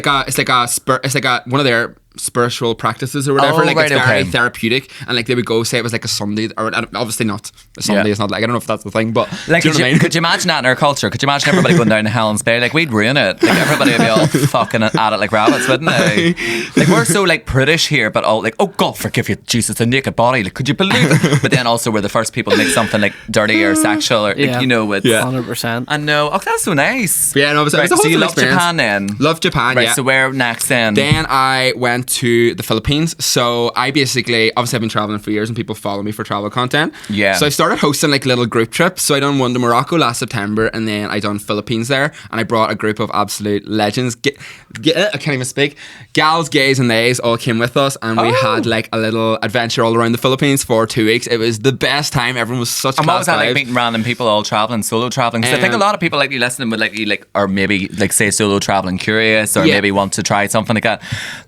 like a one of their spiritual practices or whatever. Oh, like right, it's very okay. therapeutic, and like they would go say it was like a Sunday, or obviously not a Sunday. Yeah. It's not like, I don't know if that's the thing, but like, do you know what I mean? could you imagine that in our culture? Could you imagine everybody going down to Helen's Bay? Like, we'd ruin it. Like, everybody would be all fucking at it like rabbits, wouldn't they? Like, we're so like prudish here, but all like, oh God, forgive you, Jesus, a naked body. Like, could you believe it? But then also we're the first people to make something like dirty or sexual, or like, you know, it's. Yeah. 100%. I know. Oh, that's so nice. But yeah, no, it was Right, a whole so you love experience. Japan then? Love Japan, Right, yeah. so where next then? Then I went to the Philippines. So I basically, obviously I've been traveling for years and people follow me for travel content. Yeah. So I started hosting like little group trips. So I done one to Morocco last September, and then I done Philippines there, and I brought a group of absolute legends. I can't even speak. Gals, gays and theys all came with us, and we had like a little adventure all around the Philippines for 2 weeks. It was the best time. Everyone was such And what class was that like, vibes. meeting random people all traveling, solo traveling? Because I think a lot of people like you listening would or maybe like say solo traveling curious, or Yeah. maybe want to try something like that.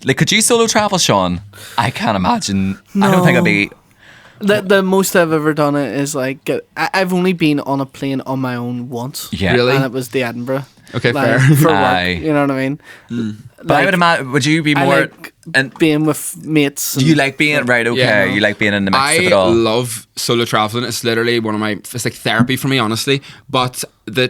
Like, could you solo travel, Sean? I can't imagine. I don't think I'd be. The most I've ever done it is like I've only been on a plane on my own once. Yeah. Really? And it was the Edinburgh. Okay, like, fair. for work. Aye. You know what I mean? But I would imagine. Would you be I more? like and being with mates. do you like being right? Okay, Yeah. you like being in the mix I of it all. love solo traveling. It's literally one of my, it's like therapy for me, honestly. But the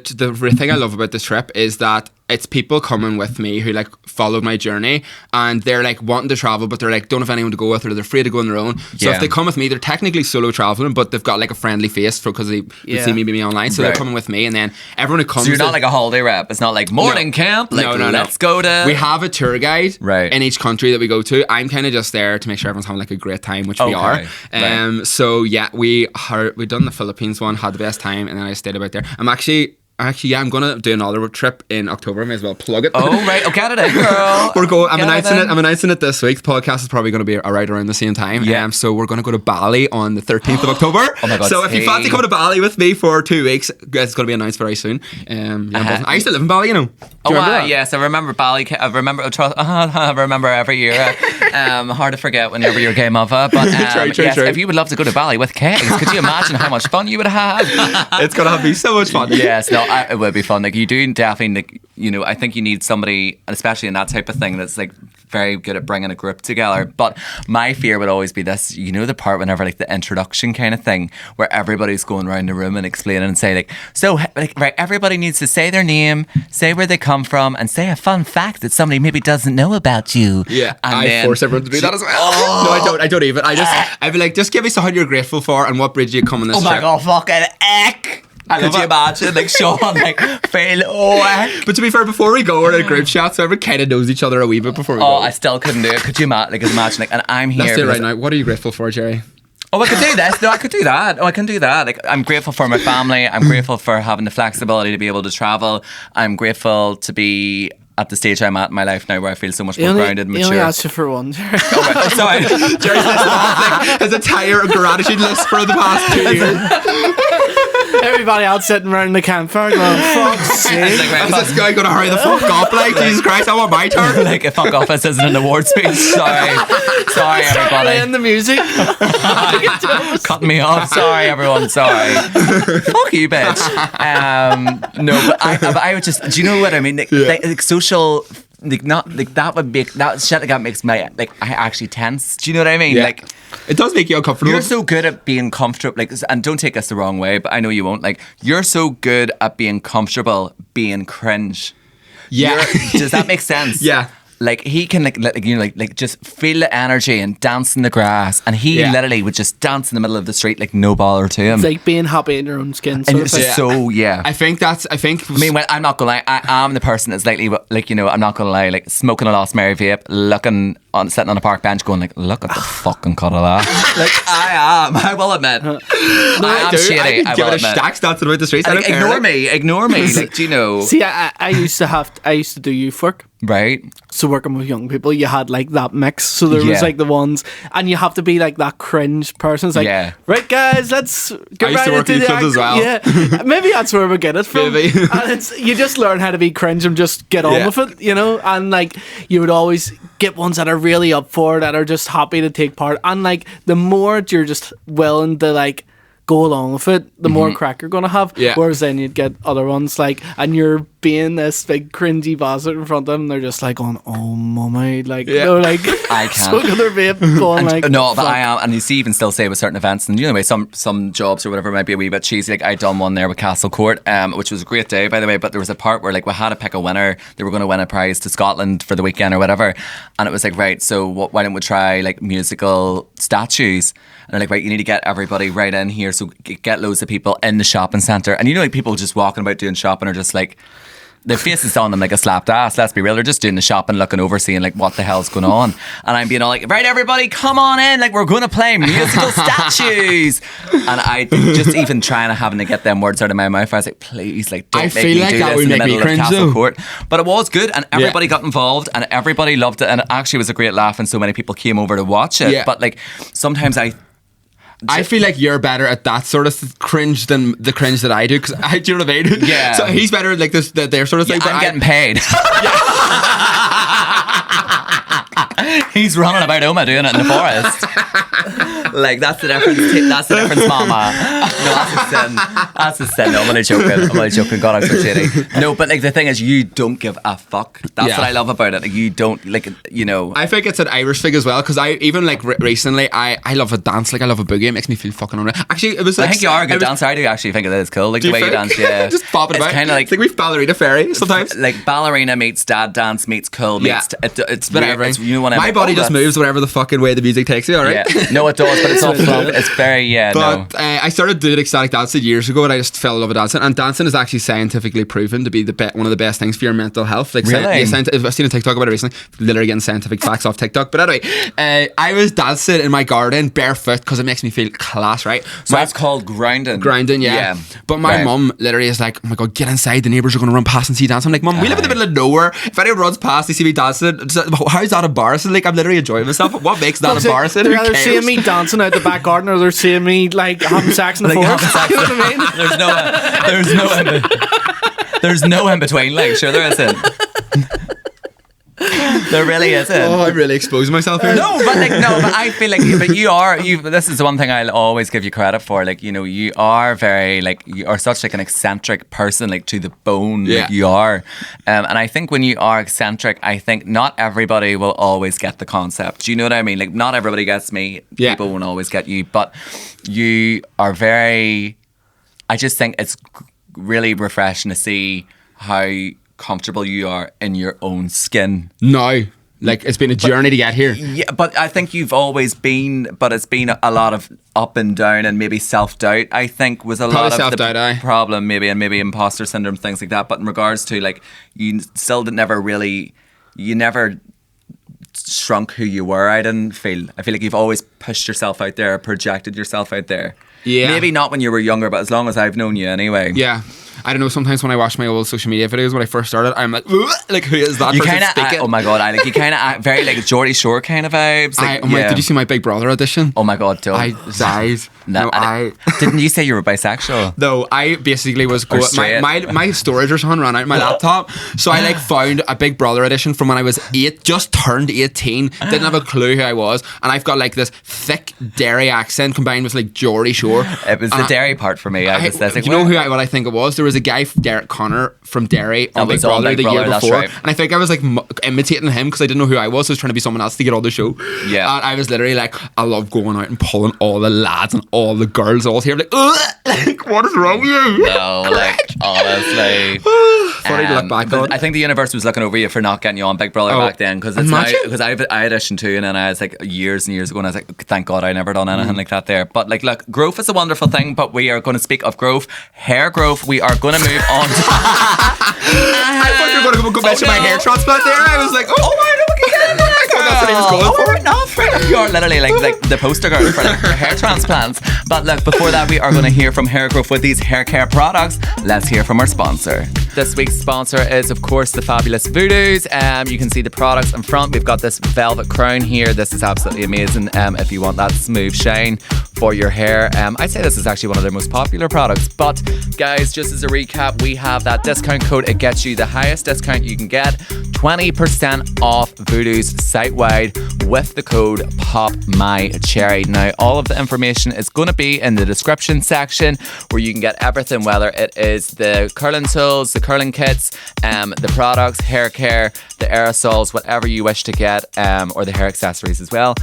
thing I love about this trip is that it's people coming with me who like followed my journey, and they're like wanting to travel, but they're like don't have anyone to go with, or they're afraid to go on their own. So Yeah. if they come with me, they're technically solo traveling, but they've got like a friendly face because they Yeah. see me online. So Right. they're coming with me, and then everyone who comes. So you're not is- like a holiday rep. It's not like morning camp. Like, no. let's go to. We have a tour guide Right. in each country that we go to. I'm kind of just there to make sure everyone's having like a great time, which we Okay, are. right. So yeah, we done the Philippines one, had the best time, and then I stayed about there. I'm gonna do another trip in October. May as well plug it. Oh right, oh get it in, girl. We're going. I'm Get announcing it. in. I'm announcing it this week. The podcast is probably going to be right around the same time. Yeah. So we're going to go to Bali on the 13th of October. Oh my God, So if you see. fancy coming to Bali with me for 2 weeks, it's going to be announced very soon. I used to live in Bali, you know. Do you Oh remember that? yes, I remember Bali. I remember every year. Hard to forget whenever you're game over. But True. if you would love to go to Bali with Kegs, could you imagine how much fun you would have? It's going to be so much fun. Yes, no, it would be fun. Like you do definitely, like, you know, I think you need somebody, especially in that type of thing, that's like very good at bringing a group together. But my fear would always be this, you know, the part whenever like the introduction kind of thing, where everybody's going around the room and explaining and say like, so like, right, everybody needs to say their name, say where they come from, and say a fun fact that somebody maybe doesn't know about you. Yeah, and I then- force everyone to do that as well. No, I don't. I don't even. I'd be like, just give me something you're grateful for and what bridge you come on this Oh my trip. God, fucking eck. Could you imagine, like, Sean, like, fail, But to be fair, before we go, we're in a group chat, so everyone kind of knows each other a wee bit before we Oh, go. I still couldn't do it. Could you imagine, like, and I'm here. Let's do it right because- now. What are you grateful for, Jerry? Oh, I could do this. No, I could do that. Oh, I can do that. Like, I'm grateful for my family. I'm grateful for having the flexibility to be able to travel. I'm grateful to be at the stage I'm at in my life now, where I feel so much more grounded and He mature. only asked you for one. Oh, sorry. Jerry's listed off like his entire gratitude list for the past 2 years. Everybody out sitting around the campfire going, fuck's sake. Is this guy gonna hurry the fuck up? Like, Jesus Christ, I want my turn. Like, if fuck off, this isn't an award speech. Sorry, everybody. Playing the music. Cut me off. Sorry, everyone. Sorry. Fuck you, bitch. No, but I would just. Do you know what I mean? Like social. Like not like that would make that shit like that makes my like I actually tense. Do you know what I mean? Yeah. Like it does make you uncomfortable. You're so good at being comfortable. Like, and don't take us the wrong way, but I know you won't. Like, you're so good at being comfortable, being cringe. Yeah. Does that make sense? Yeah. Like he can like just feel the energy and dance in the grass, and he literally would just dance in the middle of the street like no bother to him. It's like being happy in your own skin. And it's just so I think. I mean, well, I'm not gonna lie. I am the person that's lately, like, you know, I'm not gonna lie, like smoking a Lost Mary vape, sitting on a park bench, going like, look at the fucking cut of that. Like I am. I will admit. I am shitty. I give it a stack dancing about the streets. Like, ignore me. Like, do you know? See, I used to do youth work. Right. So working with young people, you had like that mix. So there was like the ones, and you have to be like that cringe person. It's like, right guys, let's get ready to do the act. As well. Yeah, maybe that's where we get it from. Maybe. And you just learn how to be cringe and just get on with it, you know. And like you would always get ones that are really up for it, that are just happy to take part. And like the more you're just willing to like go along with it, the more crack you're gonna have. Yeah. Whereas then you'd get other ones like, and you're being this big cringy bastard in front of them, they're just like going, oh mummy, like like I can't. smoking their vape, going like no, but fuck. I am, and you see, even still say with certain events, and you know, some jobs or whatever might be a wee bit cheesy. Like I done one there with Castle Court, which was a great day, by the way. But there was a part where like we had to pick a winner. They were going to win a prize to Scotland for the weekend or whatever, and it was like, right, so why don't we try like musical statues? And they're like, right, you need to get everybody right in here, so get loads of people in the shopping centre. And you know, like people just walking about doing shopping are just like, their faces on them like a slapped ass, let's be real. They're just doing the shopping, looking over, seeing like what the hell's going on. And I'm being all like, right, everybody, come on in, like we're going to play musical statues. And I just even having to get them words out of my mouth, I was like, please, like don't make me do this in the middle of Castle Court. But it was good, and everybody got involved, and everybody loved it, and it actually was a great laugh, and so many people came over to watch it. But like sometimes I feel like you're better at that sort of cringe than the cringe that I do, because do you know what I mean? Yeah. So he's better at like this, their sort of thing. I'm getting paid. He's running about Oma doing it in the forest. Like that's the difference. That's the difference, Mama. No, that's a sin. No, I'm only joking. God, I'm so shitty. No, but like the thing is, you don't give a fuck. That's what I love about it. Like, you don't, like, you know. I think it's an Irish thing as well, because I even like recently I love a dance. Like I love a boogie. It makes me feel fucking unreal. Actually, it was. Like, I think you are a good dancer. I do actually think it is cool. Like the way you dance. Yeah, just bopping about. It's kind of like, it's like we've ballerina fairy sometimes. Like ballerina meets dad dance meets cool meets. It's whatever. You know what I mean? My body just moves whatever the fucking way the music takes you. All right. Yeah. No, it does, but it's all fun. It's very But I started doing ecstatic dancing years ago, and I just fell in love with dancing. And dancing is actually scientifically proven to be one of the best things for your mental health. Like, really? I've seen a TikTok about it recently. Literally getting scientific facts off TikTok. But anyway, I was dancing in my garden barefoot because it makes me feel class, right? So that's called grounding. Grounding, yeah. But my mum literally is like, oh my God, get inside. The neighbours are going to run past and see you dance. I'm like, Mum, we live in the middle of nowhere. If anyone runs past, they see me dancing. How's that embarrassing? Like, I'm literally enjoying myself. What makes that embarrassing? They're either seeing me dancing out the back garden, or they're seeing me like having sex in the forest. You know what I mean? There's no in between. Like, sure there isn't. There really isn't. Oh, I'm really exposing myself here. But I feel like this is the one thing I'll always give you credit for. Like, you know, you are very, like, you are such like an eccentric person, like to the bone. Yeah. Like, you are. And I think when you are eccentric, I think not everybody will always get the concept. Do you know what I mean? Like, not everybody gets me. Yeah. People won't always get you. But you are very, I just think it's really refreshing to see how comfortable you are in your own skin. No, like it's been a journey to get here. Yeah, but I think you've always been, but it's been a lot of up and down, and maybe self-doubt, I think, was lot of the problem, maybe, and maybe imposter syndrome, things like that. But in regards to, like, you still you never shrunk who you were. I feel like you've always pushed yourself out there, projected yourself out there. Yeah. Maybe not when you were younger, but as long as I've known you anyway. Yeah. I don't know, sometimes when I watch my old social media videos when I first started, I'm like who is that You person kind of speaking? oh my god, I like you kind of very like Geordie Shore kind of vibes. Like, Did you see my Big Brother audition? Oh my god, don't. I died. Didn't you say you were bisexual? No, I basically was going. straight. My storage was on ran out my laptop, so I like found a Big Brother edition from when I was 8, just turned 18, didn't have a clue who I was, and I've got like this thick Derry accent combined with like Geordie Shore. It was the Derry part for me. I was like, you know what I think it was? There was a guy, Derek Connor from Derry, on Big was on Brother Big the year Brother, before, that's right. and I think I was like imitating him because I didn't know who I was. So I was trying to be someone else to get on the show. Yeah, and I was literally like, I love going out and pulling all the lads and all the girls all here. I'm like, like, what is wrong with you? No, like honestly. Funny to look back on. I think the universe was looking over you for not getting you on Big Brother back then, because it's now, because I auditioned too, and then I was like years and years ago, and I was like, thank God I never done anything like that there. But like, look, growth is a wonderful thing, but we are going to speak of growth, hair growth. We are going to move on. I thought you were going to go mention my hair transplant there. I was like, oh my God, I thought that's what he was going for. No, friend, you're literally like the poster girl for like hair transplants. But look, before that, we are going to hear from Hair Growth with these hair care products. Let's hear from our sponsor. This week's sponsor is, of course, the fabulous Voodoos. You can see the products in front. We've got this velvet crown here. This is absolutely amazing. If you want that smooth shine for your hair, I'd say this is actually one of their most popular products. But guys, just as a recap, we have that discount code. It gets you the highest discount you can get, 20% off Voodoos site-wide with the code PopMyCherry. Now, all of the information is going to be in the description section, where you can get everything, whether it is the curling tools, the curling kits, the products, hair care, the aerosols, whatever you wish to get, or the hair accessories as well.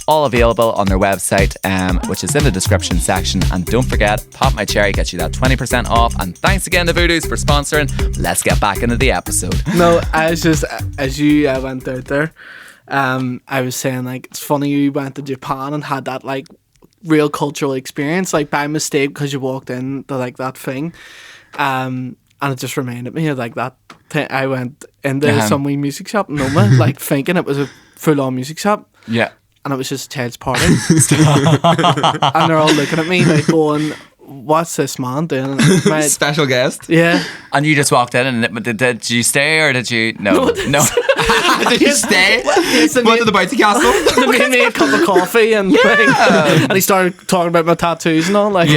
All available on their website, which is in the description section. And don't forget, Pop My Cherry gets you that 20% off. And thanks again to Voodoos for sponsoring. Let's get back into the episode. No, I was just, as you went out there, I was saying, like, it's funny you went to Japan and had that like real cultural experience, like by mistake, because you walked in to like that thing, and it just reminded me of like that I went into some wee music shop in Noma, like thinking it was a full-on music shop. Yeah. And it was just a child's party. And they're all looking at me like going, what's this man doing? Special guest. Yeah. And you just walked in, and did you stay or did you? No. Did you stay? Yes, Went to the bouncy castle. They made me a cup of coffee and and he started talking about my tattoos and all. Like,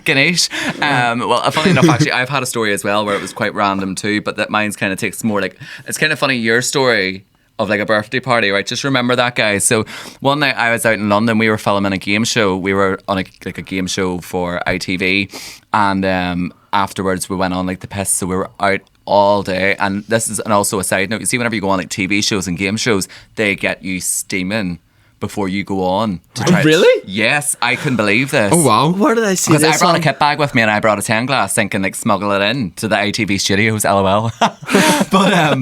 Ganesh. Well, funny enough, actually, I've had a story as well where it was quite random too, but that mine's kind of takes more like, it's kind of funny, your story of like a birthday party, right? Just remember that, guys. So one night I was out in London, we were filming a game show. We were on a game show for ITV, and afterwards we went on like the piss, so we were out all day. And this is, and also a side note, you see, whenever you go on like TV shows and game shows, they get you steaming before you go on to try. Really? Yes, I couldn't believe this. Oh wow. where did I see Because this? I brought a kit bag with me, and I brought a 10 glass thinking like smuggle it in to the ITV studios, lol. But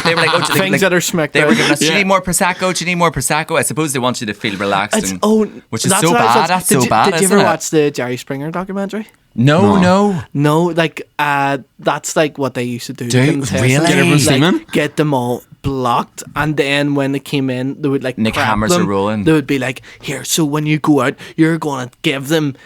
they were like, oh, Things that are smacked they out. were giving us, do you need more Prosecco? Do you need more Prosecco? I suppose they want you to feel relaxed. Which is so bad. That's so bad, Did you isn't ever it? watch the Jerry Springer documentary? No. No, like that's like what they used to do. Dude, really? Get everyone steaming? Get them all blocked, and then when they came in, they would like Nick prep hammers them. are rolling. They would be like, here, so when you go out, you're gonna give them.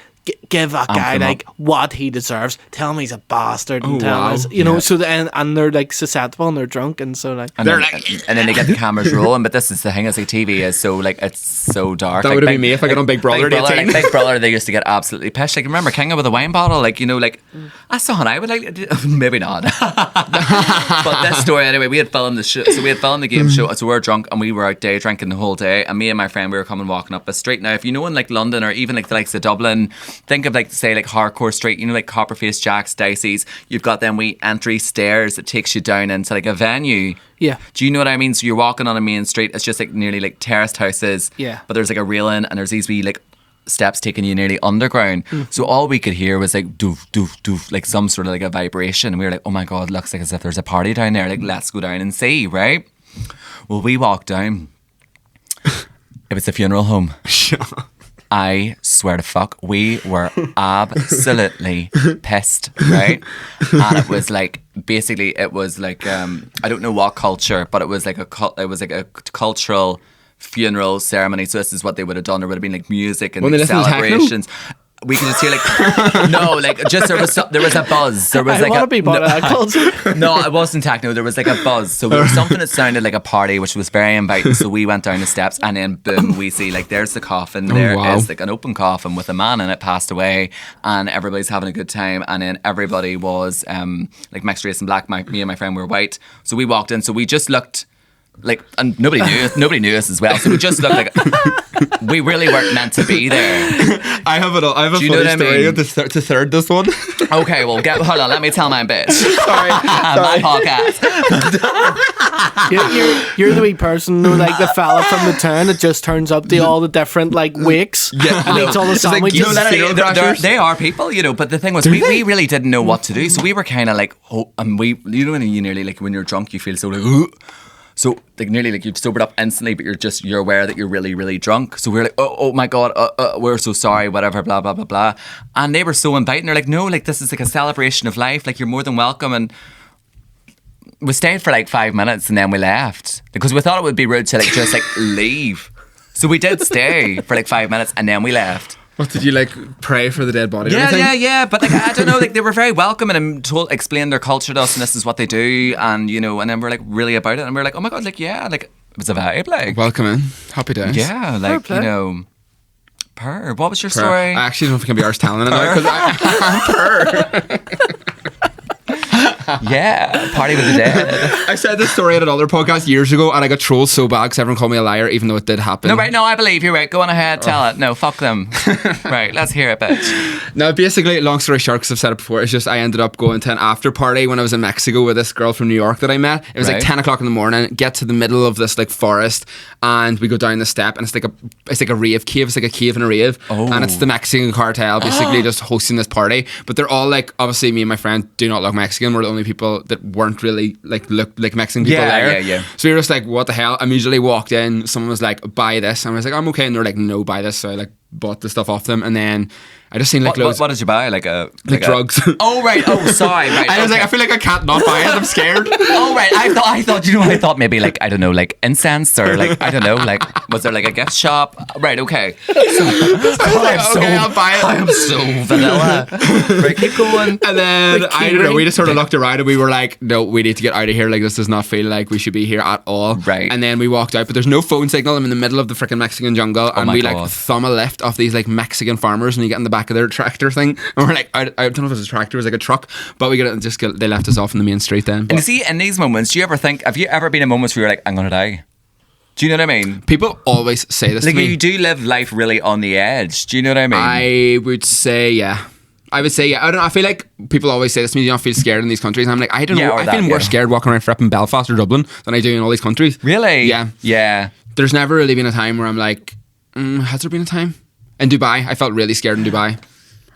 Give that guy him like up. what he deserves. Tell him he's a bastard, and Oh, tell him wow. this, you know. Yeah. So and they're like susceptible and they're drunk, and so like And They're then, like- and then they get the cameras rolling. But this is the thing, is like TV is so like, it's so dark. That like, would have been me if I got on Big Brother at 18. Big Brother, they used to get absolutely pissed. Like, remember Kinga with a wine bottle? Like, you know, like, that's something I would like to do. Maybe not. But this story, anyway, we had filmed the show. So we had filmed the game show. So we were drunk and we were out day drinking the whole day. And me and my friend, we were coming walking up the street. Now, if you know in like London or even like the likes of Dublin, think of like, say, like Hardcore Street, you know, like Copperface Jack's, Dicey's. You've got them wee entry stairs that takes you down into like a venue. yeah. Do you know what I mean? So you're walking on a main street. It's just like nearly like terraced houses. Yeah. But there's like a railing and there's these wee like steps taking you nearly underground. So all we could hear was like doof, doof, doof, like some sort of like a vibration. And we were like, oh my God, looks like as if there's a party down there. Like, let's go down and see, right? Well, we walked down. It was a funeral home. I swear to fuck, we were absolutely pissed, right? And it was like, basically, it was like, I don't know what culture, but it was like a cultural funeral ceremony. So this is what they would have done. There would have been like music and When they like listen to techno? celebrations. we could just hear like no, like just there was a buzz. There was I like want a to be part of that culture. no, it wasn't techno. There was like a buzz. So there was something that sounded like a party, which was very inviting. So we went down the steps, and then boom, we see like there's the coffin. There is like an open coffin with a man in it, passed away, and everybody's having a good time. And then everybody was like mixed race and black. Me and my friend were white. So we walked in. So we just looked like, and nobody knew us as well. So we just looked like we really weren't meant to be there. I have a funny story to third this one. Okay, well, hold on. Let me tell my bitch. Sorry. My podcast. You're the wee person who, like the fella from the town that just turns up to all the different like wakes and eats all the sandwiches. They are people, you know. But the thing was, we really didn't know what to do. So we were kind of like, and you know, when you nearly like when you're drunk, you feel so like. So like nearly like you've sobered up instantly, but you're aware that you're really, really drunk. So we're like, oh my God, we're so sorry, whatever, blah, blah, blah, blah. And they were so inviting. They're like, no, like this is like a celebration of life. Like you're more than welcome. And we stayed for like 5 minutes and then we left because we thought it would be rude to like just like leave. So we did stay for like 5 minutes and then we left. What, did you like pray for the dead body? Yeah. But like I don't know, like they were very welcoming and explained their culture to us and this is what they do, and you know, and then we're like really about it, and we're like, oh my God, like yeah, like it was a vibe, like welcome in, happy days. Yeah, like you know, purr. What was your story? I actually don't think I'd be ours telling it now because I'm purr. Yeah, party with the dead. I said this story at another podcast years ago and I got trolled so bad because everyone called me a liar even though it did happen. No, right, no, I believe you're right. Go on ahead, tell it. No, fuck them. Right, let's hear it, bitch. Now, basically, long story short, because I've said it before, it's just I ended up going to an after party when I was in Mexico with this girl from New York that I met. It was like 10 o'clock in the morning, get to the middle of this like forest and we go down the step and it's like a rave cave. It's like a cave and a rave. And it's the Mexican cartel basically just hosting this party. But they're all like, obviously me and my friend do not look Mexican. We're the only people that weren't really like looked like Mexican people there. Yeah. So we were just like, what the hell? I immediately walked in, someone was like, buy this, and I was like, I'm okay, and they're like, no, buy this. So I like bought the stuff off them, and then I just seen like loads. What did you buy? Like drugs. Oh right. Oh sorry. Right. I was like, I feel like I can't not buy it. I'm scared. Oh right. I thought. You know, I thought maybe like I don't know, like incense or like I don't know, like was there like a gift shop? Right. Okay. So, I'll buy it. I am so vanilla. Right. Keep going. And then I don't know. We just sort of looked around and we were like, no, we need to get out of here. Like this does not feel like we should be here at all. Right. And then we walked out, but there's no phone signal. I'm in the middle of the freaking Mexican jungle, and we like thumb a lift off these like Mexican farmers, and you get in the back of their tractor thing. And we're like, I don't know if it was a tractor, it was like a truck, but we get it and they left us off in the main street then. But and you see, in these moments, do you ever think, have you ever been in moments where you're like, I'm gonna die? Do you know what I mean? People always say this to me. You do live life really on the edge. Do you know what I mean? I would say, yeah. I would say, yeah. I don't know. I feel like people always say this to me, you don't feel scared in these countries. And I'm like, I don't know. I feel more scared walking around fripping Belfast or Dublin than I do in all these countries. Really? Yeah. Yeah. There's never really been a time where I'm like, has there been a time? In Dubai, I felt really scared in Dubai.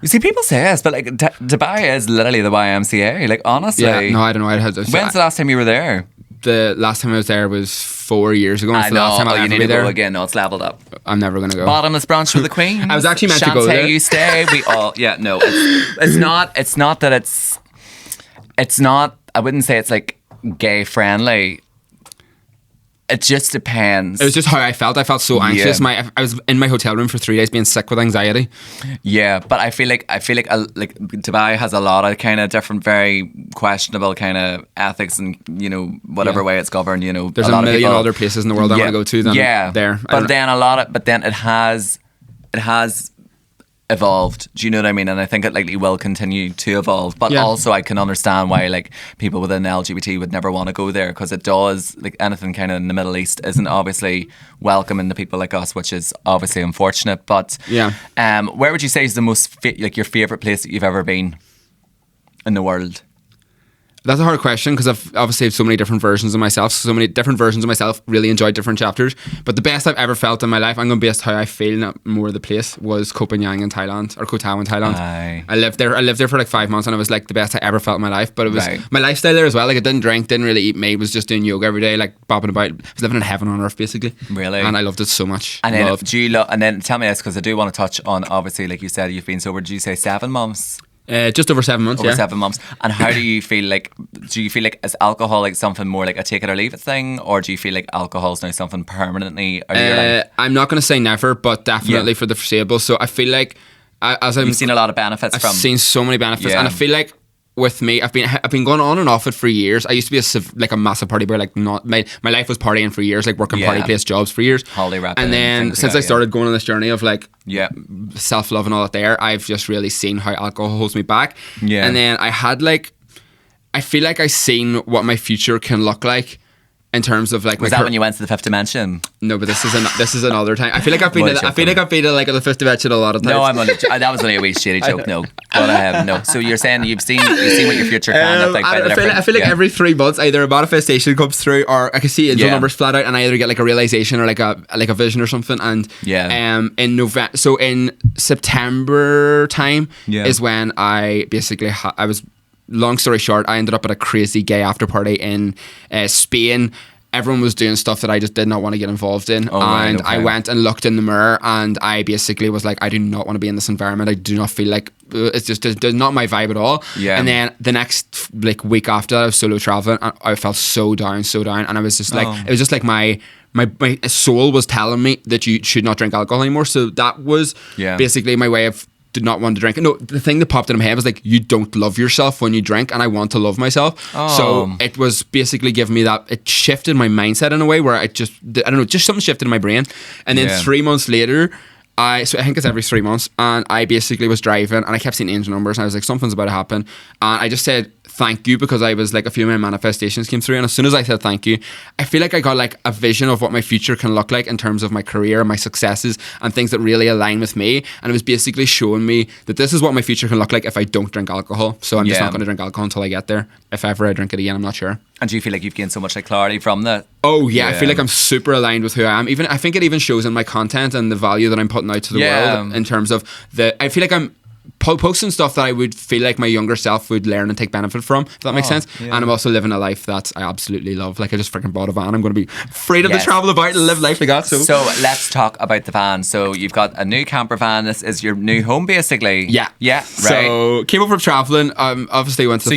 You see, people say this, but like Dubai is literally the YMCA. Like honestly, yeah, no, I don't know. When's the last time you were there? The last time I was there was 4 years ago. I know. The last time you need to go again. No, it's leveled up. I'm never gonna go. Bottomless brunch for the Queen. I was actually meant to go there. You stay. We all. Yeah. No. It's not. It's not that it's. It's not. I wouldn't say it's like gay friendly. It just depends. It was just how I felt. I felt so anxious. I was in my hotel room for 3 days being sick with anxiety. Yeah, but I feel like Dubai has a lot of kind of different, very questionable kind of ethics and you know whatever way it's governed. You know, there's a million other places in the world I want to go to than there. But then it has evolved. Do you know what I mean? And I think it likely will continue to evolve. But also I can understand why like people within LGBT would never want to go there, because it does, like anything kind of in the Middle East isn't obviously welcoming to people like us, which is obviously unfortunate. But where would you say is the most like your favourite place that you've ever been in the world? That's a hard question because I've obviously have so many different versions of myself. So many different versions of myself, really enjoyed different chapters. But the best I've ever felt in my life, I'm going to base how I feel, not more the place, was Koh Phangan in Thailand, or Koh Tao in Thailand. I lived there for like 5 months, and it was like the best I ever felt in my life. But it was my lifestyle there as well. Like I didn't drink, didn't really eat meat, was just doing yoga every day, like bopping about. I was living in heaven on earth basically. Really? And I loved it so much. And then tell me this, because I do want to touch on, obviously like you said, you've been sober, did you say 7 months? Just over 7 months. 7 months. And how do you feel like? Do you feel like is alcohol like something more like a take it or leave it thing, or do you feel like alcohol is now something permanently? I'm not going to say never, but definitely for the foreseeable. So I feel like You've seen a lot of benefits I've from. seen so many benefits, Yeah. and I feel like with me, I've been going on and off it for years. I used to be a massive party boy. Like, not my life was partying for years, like working party place jobs for years. Holiday wrapping and then things since like I that, started going on this journey of like self-love and all that, I've just really seen how alcohol holds me back. Yeah. And then I feel like I seen what my future can look like. In terms of like, was that when you went to the fifth dimension? No, but this is another time. I feel like I've been like at the fifth dimension a lot of times. No, that was only a wee shitty joke. No, go ahead. No. So you're saying you've seen what your future can look like. I feel like every 3 months either a manifestation comes through, or I can see angel numbers flat out, and I either get like a realization or like a vision or something. And in November, so in September time is when I basically I was. Long story short, I ended up at a crazy gay after party in Spain. Everyone was doing stuff that I just did not want to get involved in. I went and looked in the mirror, and I basically was like, I do not want to be in this environment. I do not feel like it's just not my vibe at all. Yeah. And then the next like week after that, I was solo traveling, and I felt so down, and I was just like, it was just like my soul was telling me that you should not drink alcohol anymore. So that was basically my way of did not want to drink. No, the thing that popped into my head was like, you don't love yourself when you drink, and I want to love myself. So it was basically giving me that, it shifted my mindset in a way where I don't know, just something shifted in my brain. And then 3 months later, I think it's every 3 months, and I basically was driving, and I kept seeing angel numbers, and I was like, something's about to happen. And I just said thank you, because I was like, a few of my manifestations came through, and as soon as I said thank you, I feel like I got like a vision of what my future can look like in terms of my career and my successes and things that really align with me. And it was basically showing me that this is what my future can look like if I don't drink alcohol. So I'm just not going to drink alcohol until I get there. If ever I drink it again, I'm not sure. And do you feel like you've gained so much like clarity from that? Oh yeah, I feel like I'm super aligned with who I am. I think it even shows in my content and the value that I'm putting out to the world in terms of I feel like I'm posting stuff that I would feel like my younger self would learn and take benefit from, if that makes sense. And I'm also living a life that I absolutely love. Like, I just freaking bought a van. I'm going to be freedom to travel about and live life like that. So let's talk about the van. So you've got a new camper van. This is your new home, basically. Yeah, right. So came over from traveling. Obviously went to the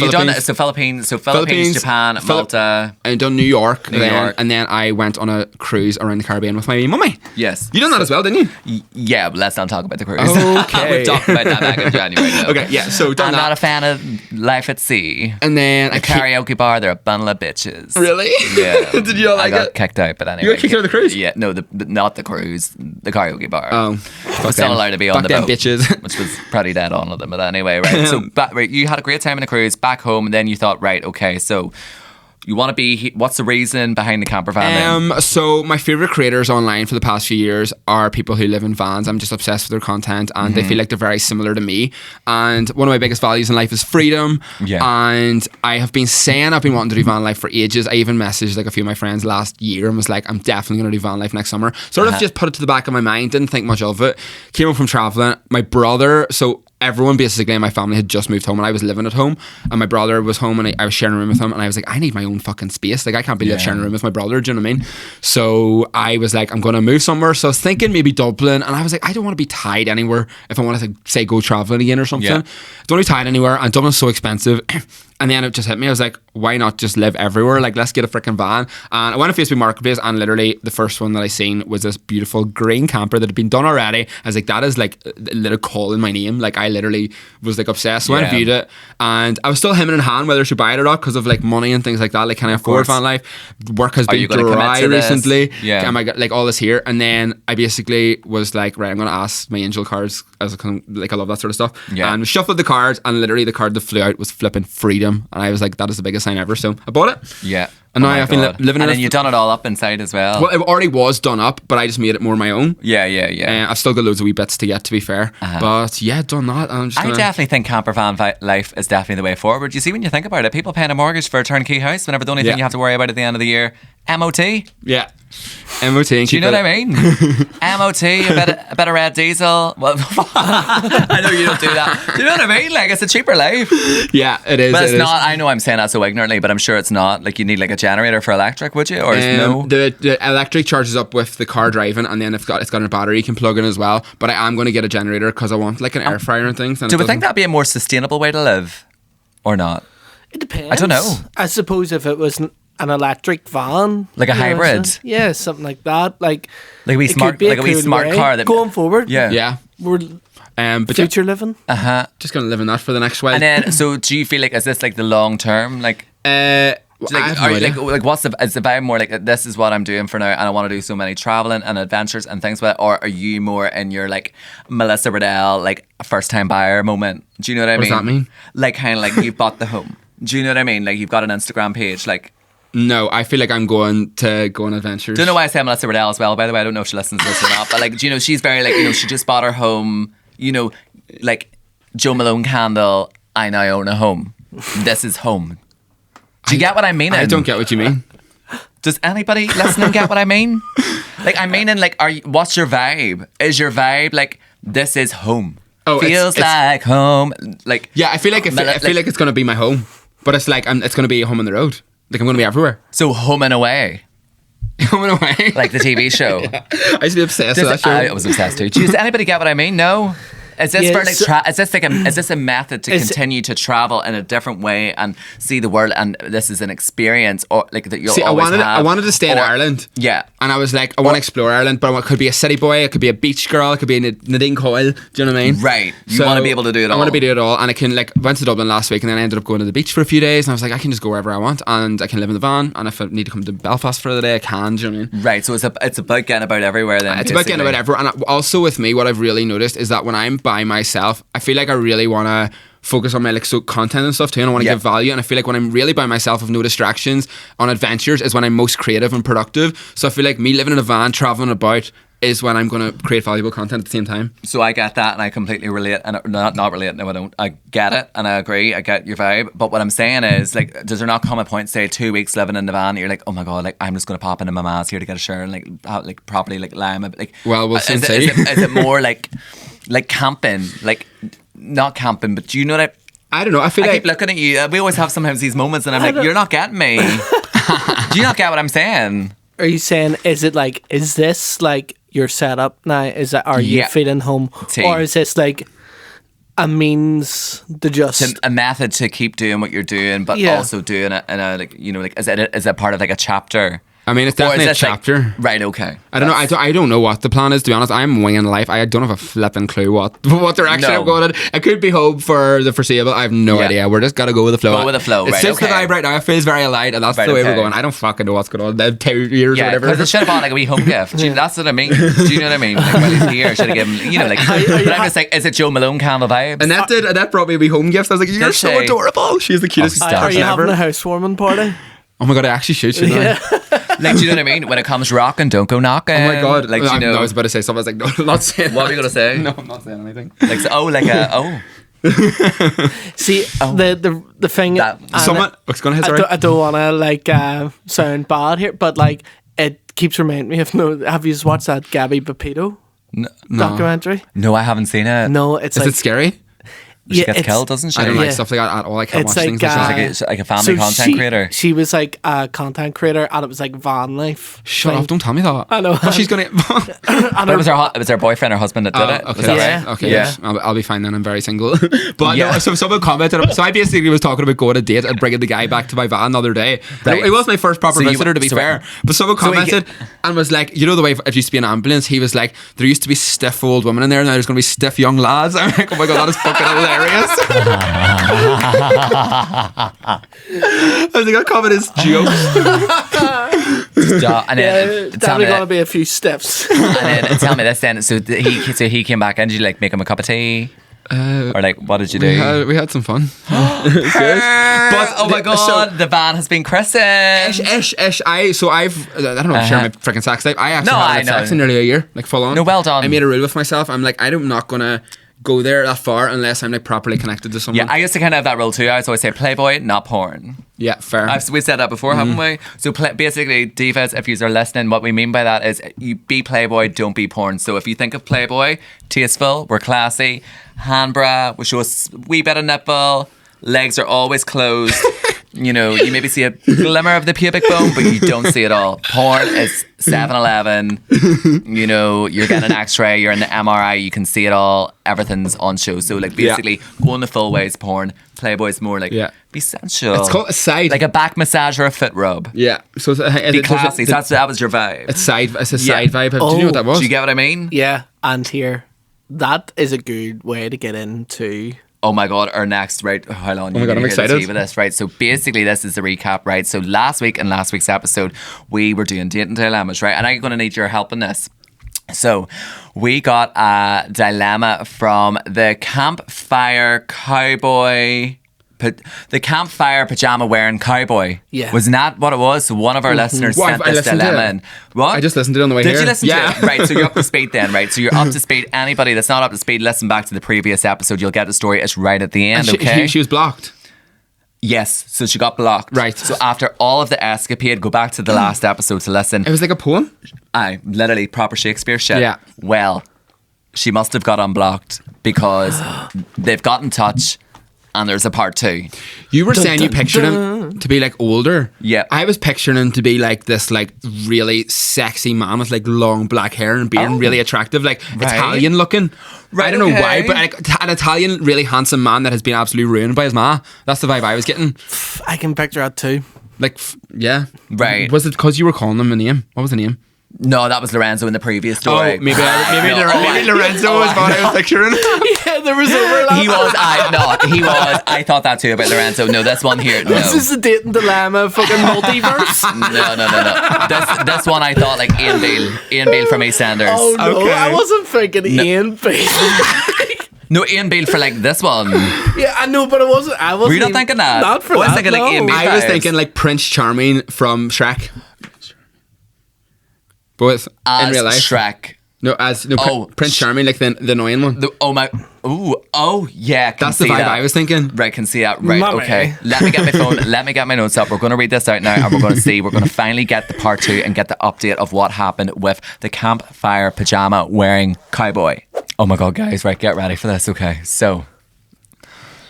Philippines. Philippines, Japan, Malta, and done New York. And then I went on a cruise around the Caribbean with my mummy. Yes, you done that as well, didn't you? Yeah, but let's not talk about the cruise. Okay, we've talked about that back in January. No. Okay, yeah. So I'm not a fan of life at sea. And then a karaoke bar, they're a bundle of bitches. Really? Yeah. Did you not like it? I got kicked out, but anyway. You got kicked out of the cruise? Yeah, no, not the cruise, the karaoke bar. Oh, I was still allowed to be on the boat, bitches. which was pretty dead on with them. But anyway, right. So you had a great time in the cruise back home, and then you thought, right, okay, so you want to be. What's the reason behind the camper van? So my favorite creators online for the past few years are people who live in vans. I'm just obsessed with their content, and they feel like they're very similar to me. And one of my biggest values in life is freedom. Yeah. And I have been saying I've been wanting to do van life for ages. I even messaged like a few of my friends last year and was like, I'm definitely going to do van life next summer. Sort of just put it to the back of my mind. Didn't think much of it. Came home from traveling. My brother. Everyone basically in my family had just moved home, and I was living at home, and my brother was home, and I was sharing a room with him, and I was like, I need my own fucking space. Like, I can't be sharing a room with my brother. Do you know what I mean? So I was like, I'm going to move somewhere. So I was thinking maybe Dublin, and I was like, I don't want to be tied anywhere if I want to, say, go traveling again or something. Don't want to be tied anywhere, and Dublin's so expensive. And then it just hit me. I was like, why not just live everywhere? Like, let's get a freaking van. And I went to Facebook Marketplace, and literally the first one that I seen was this beautiful green camper that had been done already. I was like, that is like a little call in my name. Like, I literally was like obsessed. So I went and viewed it, and I was still hemming and hawing whether I should buy it or not because of like money and things like that. Like, can I afford van life? Work has been dry recently. Yeah. Am I got like all this here? And then I basically was like, right, I'm going to ask my angel cards as like I love that sort of stuff. Yeah. And shuffled the cards, and literally the card that flew out was flipping freedom. And I was like, that is the biggest sign ever. So I bought it. Yeah. And now I've been living in it. And then you've done it all up inside as well. Well, it already was done up, but I just made it more my own. Yeah. I've still got loads of wee bits to get, to be fair. But yeah, done that. I definitely think camper van life is definitely the way forward. You see, when you think about it, people paying a mortgage for a turnkey house whenever the only thing you have to worry about at the end of the year, MOT. Yeah. MOT. Do you know what I mean? MOT, a bit of red diesel. Well, I know you don't do that. Do you know what I mean? Like, it's a cheaper life. Yeah, it is. But it's not. I know I'm saying that so ignorantly, but I'm sure it's not. Like, you need like a generator for electric, would you? Or no? The electric charges up with the car driving, and then it's got a battery you can plug in as well. But I am going to get a generator because I want like an air fryer and things. And do we think that'd be a more sustainable way to live, or not? It depends. I don't know. I suppose if it was an electric van, like a hybrid, something like that, like a wee smart car that going forward. Yeah. We're But Future living. just gonna live in that for the next while. And then, so do you feel like, is this like the long term? Like, I like, have no are you idea. like what's the, is the vibe more like, this is what I'm doing for now and I want to do so many traveling and adventures and things with it? Or are you more in your like Melissa Riddell, like first time buyer moment? Do you know what I What mean? does that mean? Like kind of like you bought the home. Do you know what I mean? Like you've got an Instagram page, like. No, I feel like I'm going to go on adventures. Don't know why I say Melissa Riddell as well, by the way. I don't know if she listens to this or not. But like, do you know, she's very like, you know, she just bought her home, you know, like Joe Malone candle, I now own a home. This is home. Do you get what I mean? I don't get what you mean. Does anybody listening get what I mean? Like, I mean, like, what's your vibe? Is your vibe like, this is home? Oh, feels it's like home. Like, Yeah, I feel like I feel like it's gonna be my home, but it's like it's gonna be a home on the road. Like I'm gonna be everywhere. so home and away, Home and away. like the TV show. I used to be obsessed with that show. I was obsessed too. Does anybody get what I mean? No. Is this Yeah, for like so- is this like is this a method to continue to travel in a different way and see the world, and this is an experience or like that you'll See, always have? I wanted to stay in Or- Ireland. Yeah. And I was like, I want to explore Ireland, but it could be a city boy, it could be a beach girl, it could be Nadine Coyle. Do you know what I mean? Right. You wanna be able to do it I want all. to be able to do it all. And I can, like, went to Dublin last week and then I ended up going to the beach for a few days. And I was like, I can just go wherever I want and I can live in the van. And if I need to come to Belfast for the day, I can. Do you know what I mean? Right. So it's about getting about everywhere then. It's about getting about everywhere. And also with me, what I've really noticed is that when I'm by myself, I feel like I really want to focus on my like content and stuff too, and I want to Yeah. give value. And I feel like when I'm really by myself with no distractions on adventures is when I'm most creative and productive. So I feel like me living in a van, traveling about, is when I'm going to create valuable content at the same time. So I get that and I completely relate, and not relate, no I don't. I get it and I agree, I get your vibe. But what I'm saying is, like, does there not come a point, say 2 weeks living in the van, you're like, oh my god, like I'm just going to pop into my ma's here to get a shower and like properly like lime it, like. Well, we'll soon see. Is it more like camping, like not camping, but do you know what I don't know. I feel I like keep looking at you. We always have sometimes these moments, and I'm like, "You're not getting me." Do you not get what I'm saying? Are you saying, is this like your setup now? Are you Yeah. feeling home? Tea. Or is this like a means to just. A method to keep doing what you're doing, but Yeah. also doing it in a like, you know, like is it part of like a chapter? I mean, it's Or is definitely a this, like- chapter. right? Okay. I don't know. I don't know what the plan is. To be honest, I'm winging life. I don't have a flipping clue what direction No. I'm going in. I could be home for the foreseeable. I have no Yeah. idea. We're just gotta go with the flow. Go with the flow, It's right, just okay. the vibe right now. It feels very aligned, and that's Right, the way okay. we're going. I don't fucking know what's going on. The 2 years or Yeah, whatever. because it should have bought like a wee home gift. Do you, that's what I mean. Do you know what I mean? Like when he's here, should have given him, you know, like. But I'm just like, is it Joe Malone candle vibes? Annette brought me wee home gifts. I was like, "You're Did so she? adorable." She's the cutest Oh, stuff Are you ever. having a housewarming party? Oh my god, I actually should. Shouldn't I? Like, do you know what I mean? When it comes rocking, don't go knocking. Oh my god! Like, I, you know, I was about to say something. I was like, no, I'm not saying. what were you gonna say? No, I'm not saying anything. Like, See, the thing. That- and Someone. What's going to hit? I Sorry. don't, I don't want to like sound bad here, but like it keeps reminding me of Have you watched that Gabby Pepito documentary? no, I haven't seen it. No, it's Is like it scary? She gets it's- killed, doesn't she? I don't Yeah. like stuff like that at all. I can't It's watch like, things like that. It's like a family content creator. She was like a content creator, and it was like van life. Shut thing. up! Don't tell me that. I know. But she's gonna. And But her- it was her boyfriend or husband that did it. Okay, Was that Yeah. right? okay. Yeah. Yes. I'll be fine then. I'm very single. But Yeah. no, so someone commented. So I basically was talking about going on a date and bringing the guy back to my van the other day. Right. It was my first proper So you- visitor, to be so- fair. But someone so he- commented and was like, you know the way it used to be an ambulance. He was like, there used to be stiff old women in there. Now there's going to be stiff young lads. I'm like, oh my god, that is fucking hilarious. I was like, that comment is jokes. And then, tell definitely me gonna be a few steps. and then tell me this then. So he came back and did you like make him a cup of tea? Or like what did you do? We had some fun. But oh my god, the van has been christened. Ish. I don't know if share my freaking sex life. I actually No, I had know. sex in nearly a year, like full on. No, well done. I made a rule with myself. I'm like, I'm not gonna go there that far unless I'm like properly connected to someone. Yeah, I used to kind of have that rule too. I was always say Playboy, not porn. Yeah, fair. We've said that before, haven't we? So basically, divas, if you are listening, what we mean by that is you be Playboy, don't be porn. So if you think of Playboy, tasteful, we're classy, hand bra, we show a wee bit of nipple, legs are always closed. You know, you maybe see a glimmer of the pubic bone, but you don't see it all. Porn is 7-Eleven. You know, you're getting an X-ray, you're in the MRI, you can see it all. Everything's on show. So, like, basically, going the full ways porn. Playboy's more like, be sensual. It's called a side. Like a back massage or a foot rub. Yeah. So Be classy. So that was your vibe. It's a side vibe. Do you know what that was? Do you get what I mean? Yeah, and here. that is a good way to get into. Oh my god, our next, right? How long? Oh my god, I'm excited. With this, right? So basically, this is the recap, right? So last week, in last week's episode, we were doing dating dilemmas, right? And I'm going to need your help in this. So we got a dilemma from the campfire cowboy. The campfire pajama wearing cowboy. Yeah. Wasn't that what it was? So one of our listeners Well, sent I this listened to dilemma it. in. What? I just listened to it on the way here. Did you listen Yeah. to it? Right, so you're up to speed then, right? So you're up to speed. Anybody that's not up to speed, listen back to the previous episode. You'll get the story. It's right at the end, And okay? she was blocked. Yes, so she got blocked. Right. So after all of the escapade, go back to the last episode to listen. It was like a poem. Aye, literally proper Shakespeare shit. Yeah. Well, she must have got unblocked because they've got in touch and there's a part 2. You were saying you pictured him to be like older. Yeah. I was picturing him to be like this like really sexy man with like long black hair and beard and really attractive, like Right. Italian looking. Right, I don't know why, okay. but like an Italian really handsome man that has been absolutely ruined by his ma. That's the vibe I was getting. I can picture that too. Like, yeah. Right. Was it because you were calling him a name? What was the name? No, that was Lorenzo in the previous story. maybe No, Lorenzo was what I was picturing. Yeah, there was overlap. he was. I thought that too about Lorenzo. No, this one here. No. This is the dating dilemma fucking multiverse. No. This one I thought like Ian Beale from EastEnders. Oh no, Okay. I wasn't thinking Ian Beale. No, Ian Beale for like this one. Yeah, I know, but I wasn't Were you not thinking that? Not for I was that. thinking like no. Ian Beale. I was vibes. thinking like Prince Charming from Shrek. But with, in As real life. Shrek. Prince Charming, like the annoying one. Yeah. Can That's the see vibe that. I was thinking. Right, can see that. Right, Mummy. okay. Let me get my phone. Let me get my notes up. We're going to read this out now, and we're going to see. We're going to finally get the part 2 and get the update of what happened with the campfire pajama wearing cowboy. Oh my god, guys! Right, get ready for this. Okay, so.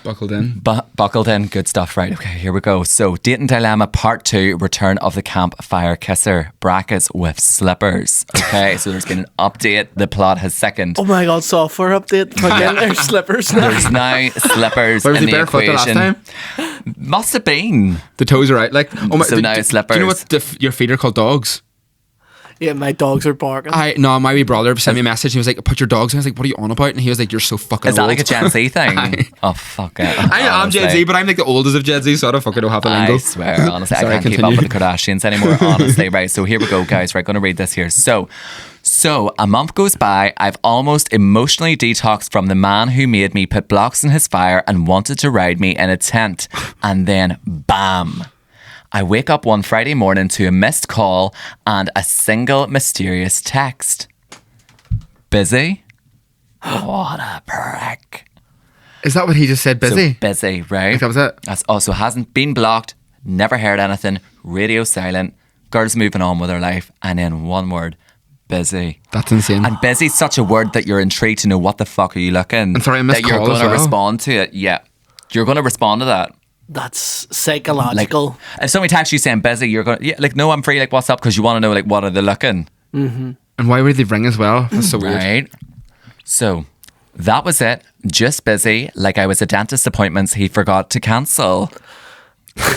Buckled in. Buckled in, good stuff, right? Okay, here we go. So, dating dilemma part 2: return of the campfire kisser brackets with slippers. Okay, so there's been an update. The plot has thickened. Oh my god, software update. Fucking there's slippers now. There's now slippers Where was in he the barefoot the last equation. time? Must have been. The toes are out. Like, oh my, So now it's slippers. Do you know what your feet are called? Dogs. Yeah, my dogs are barking. My wee brother sent me a message. He was like, "Put your dogs." And I was like, "What are you on about?" And he was like, "You're so fucking Is that old." like a Gen Z thing? Aye. Oh fuck it. I am Gen Z, but I'm like the oldest of Gen Z, so I don't fucking know half the lingo. I swear, honestly, Sorry, I can't keep continue. up with the Kardashians anymore, honestly. Right, so here we go, guys. Right, going to read this here. So a month goes by. I've almost emotionally detoxed from the man who made me put blocks in his fire and wanted to ride me in a tent. And then, bam. I wake up one Friday morning to a missed call and a single mysterious text. Busy? What a prick. Is that what he just said? Busy. So busy, right? Like that was it? That's also hasn't been blocked, never heard anything, radio silent, girls moving on with her life, and in one word, busy. That's insane. And busy's such a word that you're intrigued to know what the fuck are you looking. And sorry, I missed that you're call as going to well. respond to it. Yeah. You're going to respond to that. That's psychological. If somebody texts you saying busy, you're going to, yeah, like, no, I'm free, like, what's up? Because you want to know, like, what are they looking? And why would they ring as well? That's so weird. Right. So that was it. Just busy. Like I was at dentist appointments he forgot to cancel.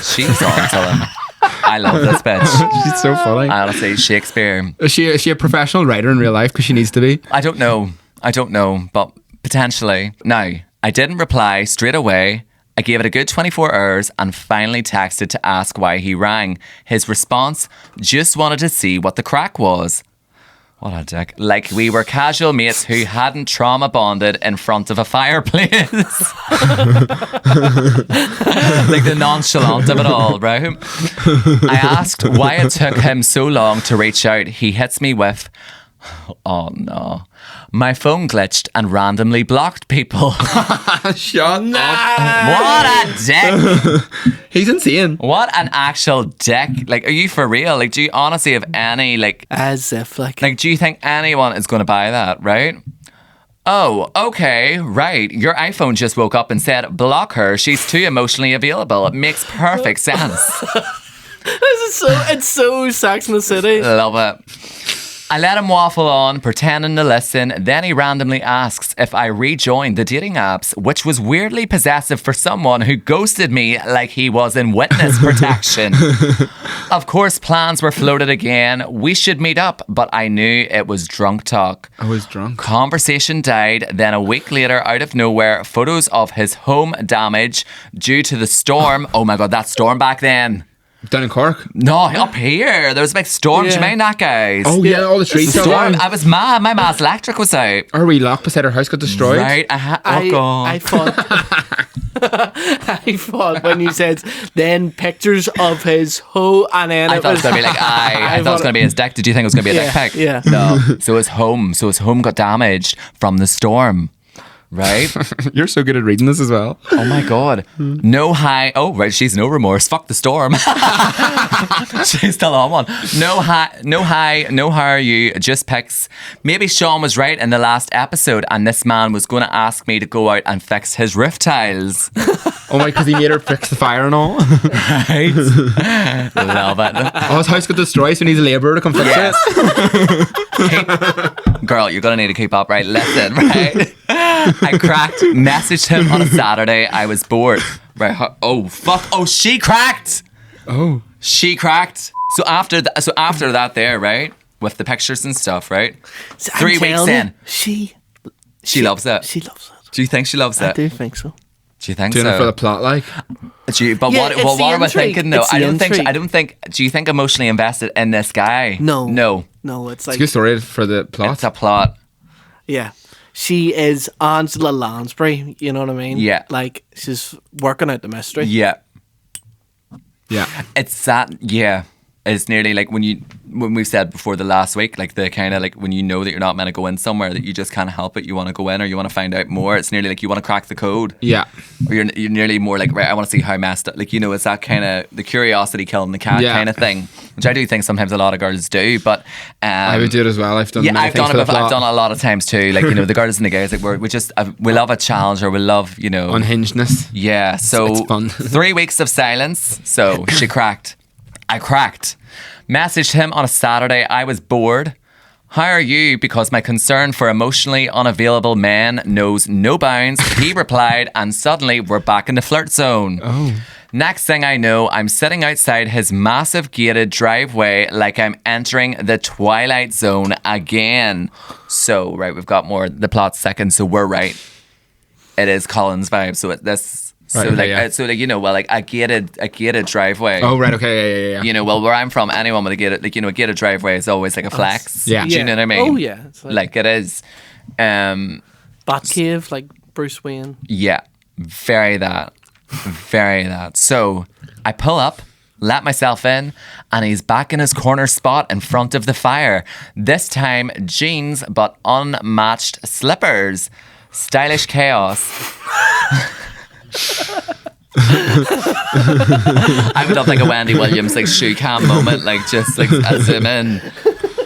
She's on to him. I love this bitch. She's so funny. I honestly, Shakespeare. Is she a professional writer in real life? Because she needs to be. I don't know, but potentially. Now, I didn't reply straight away. I gave it a good 24 hours and finally texted to ask why he rang. His response, just wanted to see what the crack was. What a dick. Like we were casual mates who hadn't trauma bonded in front of a fireplace. Like the nonchalant of it all, right? I asked why it took him so long to reach out. He hits me with, oh no. My phone glitched and randomly blocked people. Shut up. What a dick. He's insane. What an actual dick. Like, are you for real? Like, do you honestly have any, like, As if, like do you think anyone is going to buy that, right? Oh, okay, right. Your iPhone just woke up and said, block her. She's too emotionally available. It makes perfect sense. it's so Sex and the City. Love it. I let him waffle on, pretending to listen. Then he randomly asks if I rejoined the dating apps, which was weirdly possessive for someone who ghosted me like he was in witness protection. Of course, plans were floated again. We should meet up, but I knew it was drunk talk. I was drunk. Conversation died. Then a week later, out of nowhere, photos of his home damage due to the storm. Oh my God, that storm back then. Down in Cork? No, up here. There was a big storm. Do you mind that, guys? Oh, yeah, all the trees The fell storm. down. I was mad. My ma's electric was out. Our wee lock beside our house got destroyed. Right. Oh, God. I thought I thought when you said then pictures of his hoe and then I thought it was going to be like I thought it was going to be his dick. Did you think it was going to be a dick pic? Yeah. No. So his home got damaged from the storm. Right? You're so good at reading this as well. Oh my God. No high. Oh, right. She's no remorse. Fuck the storm. She's still on one. No hi. No, how are you? Just pics. Maybe Sean was right in the last episode and this man was going to ask me to go out and fix his roof tiles. Oh my, because he made her fix the fire and all. Right? Love it. Oh, his house got destroyed, so he needs a labourer to come fix it. Girl, you're going to need to keep up, right? Listen, right? I messaged him on a Saturday. I was bored. Right? Oh, fuck. Oh, she cracked. Oh. She cracked. So after that there, right? With the pictures and stuff, right? So 3 weeks in. She loves it. She loves it. Do you think she loves I it? do think so. Do you think Doing so? it for the plot, like. But Yeah, what it's the am I intrigue. thinking though? It's the intrigue. I don't think. Do you think emotionally invested in this guy? No. No. No, it's It's like a good story for the plot. It's a plot. yeah. She is Angela Lansbury, you know what I mean? Yeah. Like she's working out the mystery. Yeah. Yeah. It's that. Yeah. It's nearly like when we've said before the last week, like the kind of like when you know that you're not meant to go in somewhere that you just can't help it. You want to go in or you want to find out more. It's nearly like you want to crack the code. Yeah. Or you're nearly more like, right, I want to see how messed up. Like, you know, it's that kind of the curiosity killing the cat Yeah. kind of thing, which I do think sometimes a lot of girls do. But I would do it as well. I've done yeah, many I've things done for it the before. I've plot. done it a lot of times too. Like, you know, the girls and the guys, like we love a challenge or we love, you know, Unhingedness. yeah. So it's fun. 3 weeks of silence. So she cracked. I cracked. Messaged him on a Saturday. I was bored. How are you? Because my concern for emotionally unavailable men knows no bounds. He replied, and suddenly we're back in the flirt zone. Oh. Next thing I know, I'm sitting outside his massive gated driveway like I'm entering the Twilight Zone again. So, right, we've got more. The plot's second, so we're right. It is Colin's vibe. So Right, okay, yeah. so like, you know, well, like a gated driveway. Oh, right, okay, yeah. You know, well, where I'm from, anyone with a gated driveway is always like a flex. Yeah. Do you know what I mean? Oh yeah. It's Like it is. Batcave, like Bruce Wayne. Yeah. Very that. So I pull up, let myself in, and he's back in his corner spot in front of the fire. This time, jeans, but unmatched slippers. Stylish chaos. I would have like a Wendy Williams like shoe cam moment, like just like a zoom in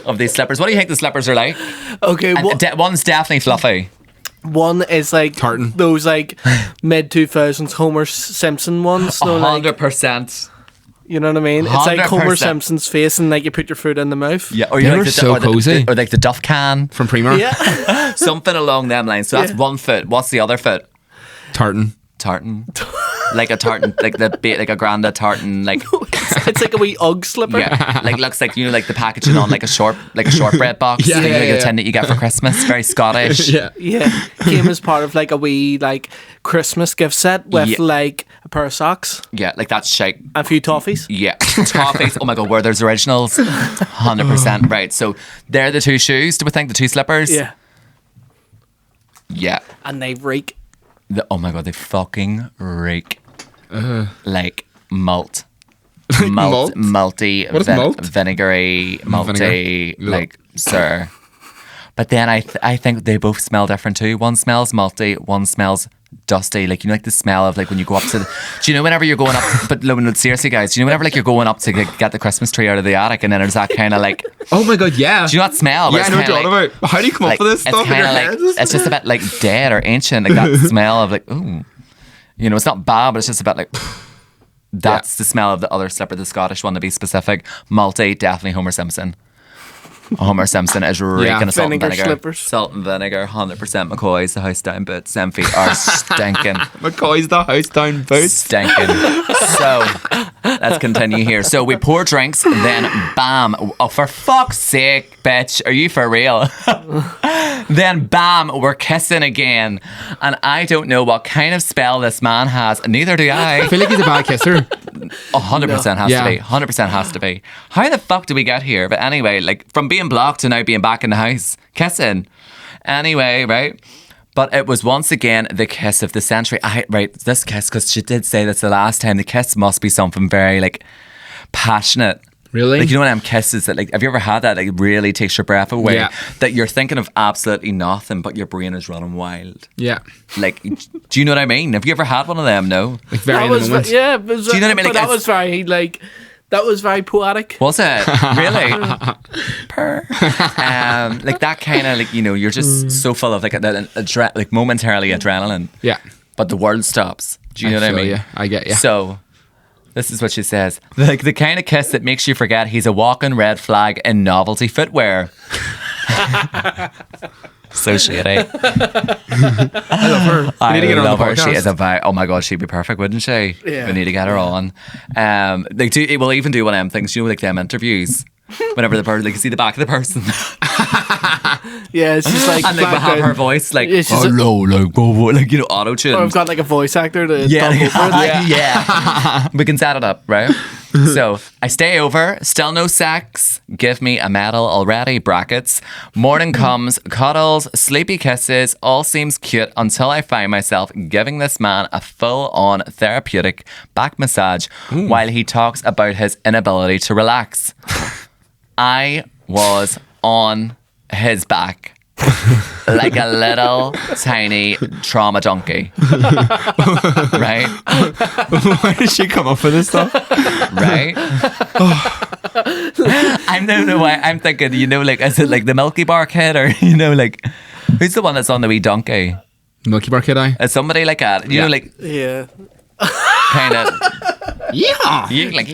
of these slippers. What do you think the slippers are like? Okay, And one's definitely fluffy. one is like Tartan. those like mid 2000s Homer Simpson ones. So like, 100%. you know what I mean? It's like Homer 100%. Simpson's face, and like you put your foot in the mouth. Yeah, or They you were like so cozy. or like the Duff can, From Primo. Yeah. something along them lines. So that's Yeah. 1 foot. What's the other foot? Tartan. Tartan. Like a tartan, like like a granda tartan, like It's like a wee Ugg slipper. yeah, like looks like, you know, like the packaging on like a shortbread box. Yeah, you know, yeah, like yeah. the tin that you get for Christmas. Very Scottish. Yeah. Yeah, came as part of like a wee like Christmas gift set with Yeah. like a pair of socks, Yeah, like that's shite. a few toffees. Yeah, toffees. Oh my god, where there's originals, 100%. Right, so they're the two shoes. Do we think the two slippers? Yeah, Yeah. and they reek. Oh my god, they fucking reek. Like malt. Malt? Malty, What is malt? vinegary, malty, Vinegar. like, sir. But then I think they both smell different too. One smells malty, one smells dusty. Like, you know, like the smell of like when you go up to the, do you know whenever you're going up to, but no, seriously guys, do you know whenever like you're going up to get the Christmas tree out of the attic and then there's that kind of like, Oh my god, yeah. do you not smell? But Yeah, I it's know what kinda you're like, on about. How do you come up with this it's stuff in your kinda head? like, it's just a bit like dead or ancient, like that smell of like, ooh. You know, it's not bad, but it's just a bit like, that's the smell of the other slipper, the Scottish one to be specific. Malty, definitely Homer Simpson. Homer Simpson is reeking of salt and Vinegar vinegar. slippers. Salt and vinegar, 100% McCoy's, the house down boots. Them feet are stinking. McCoy's the house down boots. Stinking. So, let's continue here. So, we pour drinks, then bam. Oh, for fuck's sake, bitch. Are you for real? Then bam, we're kissing again. And I don't know what kind of spell this man has. Neither do I. I feel like he's a bad kisser. 100% has Yeah. to be. 100% has to be. How the fuck do we get here? But anyway, like from being blocked to now being back in the house, kissing. Anyway, right? But it was once again the kiss of the century. This kiss, because she did say that's the last time. The kiss must be something very like passionate. Really? Like, you know when them kisses that, like, have you ever had that, like, really takes your breath away? Yeah. That you're thinking of absolutely nothing, but your brain is running wild. Yeah. Like, do you know what I mean? Have you ever had one of them? No. Like very That in the was moment. yeah. It was, Do you know what I mean? But Like, that was very like that was very poetic. Was it? Really? Purr. Like that kind of, like, you know, you're just so full of, like, like momentarily adrenaline. Yeah. But the world stops. Do you know what I feel mean? ya. I get you. So, this is what she says. Like the kind of kiss that makes you forget he's a walking red flag in novelty footwear. So shady. I love her. We need to get her on the podcast. She is a vibe. Oh my god, she'd be perfect, wouldn't she? Yeah. We need to get her on. We'll even do one of them things, you know, like them interviews. Whenever the person, like, you see the back of the person, Yeah, it's just like and like we have her voice, like, Yeah, she's hello, like, whoa, whoa, like, you know, auto tune. or I've got like a voice actor to Yeah, talk over it. yeah. We can set it up, right? So, I stay over, still no sex, give me a medal already, brackets. Morning comes, cuddles, sleepy kisses, all seems cute until I find myself giving this man a full-on therapeutic back massage while he talks about his inability to relax. I was on his back. Like a little tiny trauma donkey. Right? Where did she come up with this stuff? Right? I don't know why. I'm thinking, you know, like, is it like the Milky Bar kid, or, you know, like, who's the one that's on the wee donkey? Milky Bar Kid Eye. Is somebody like that? You know, like, Yeah. kind of. Yeah. You like,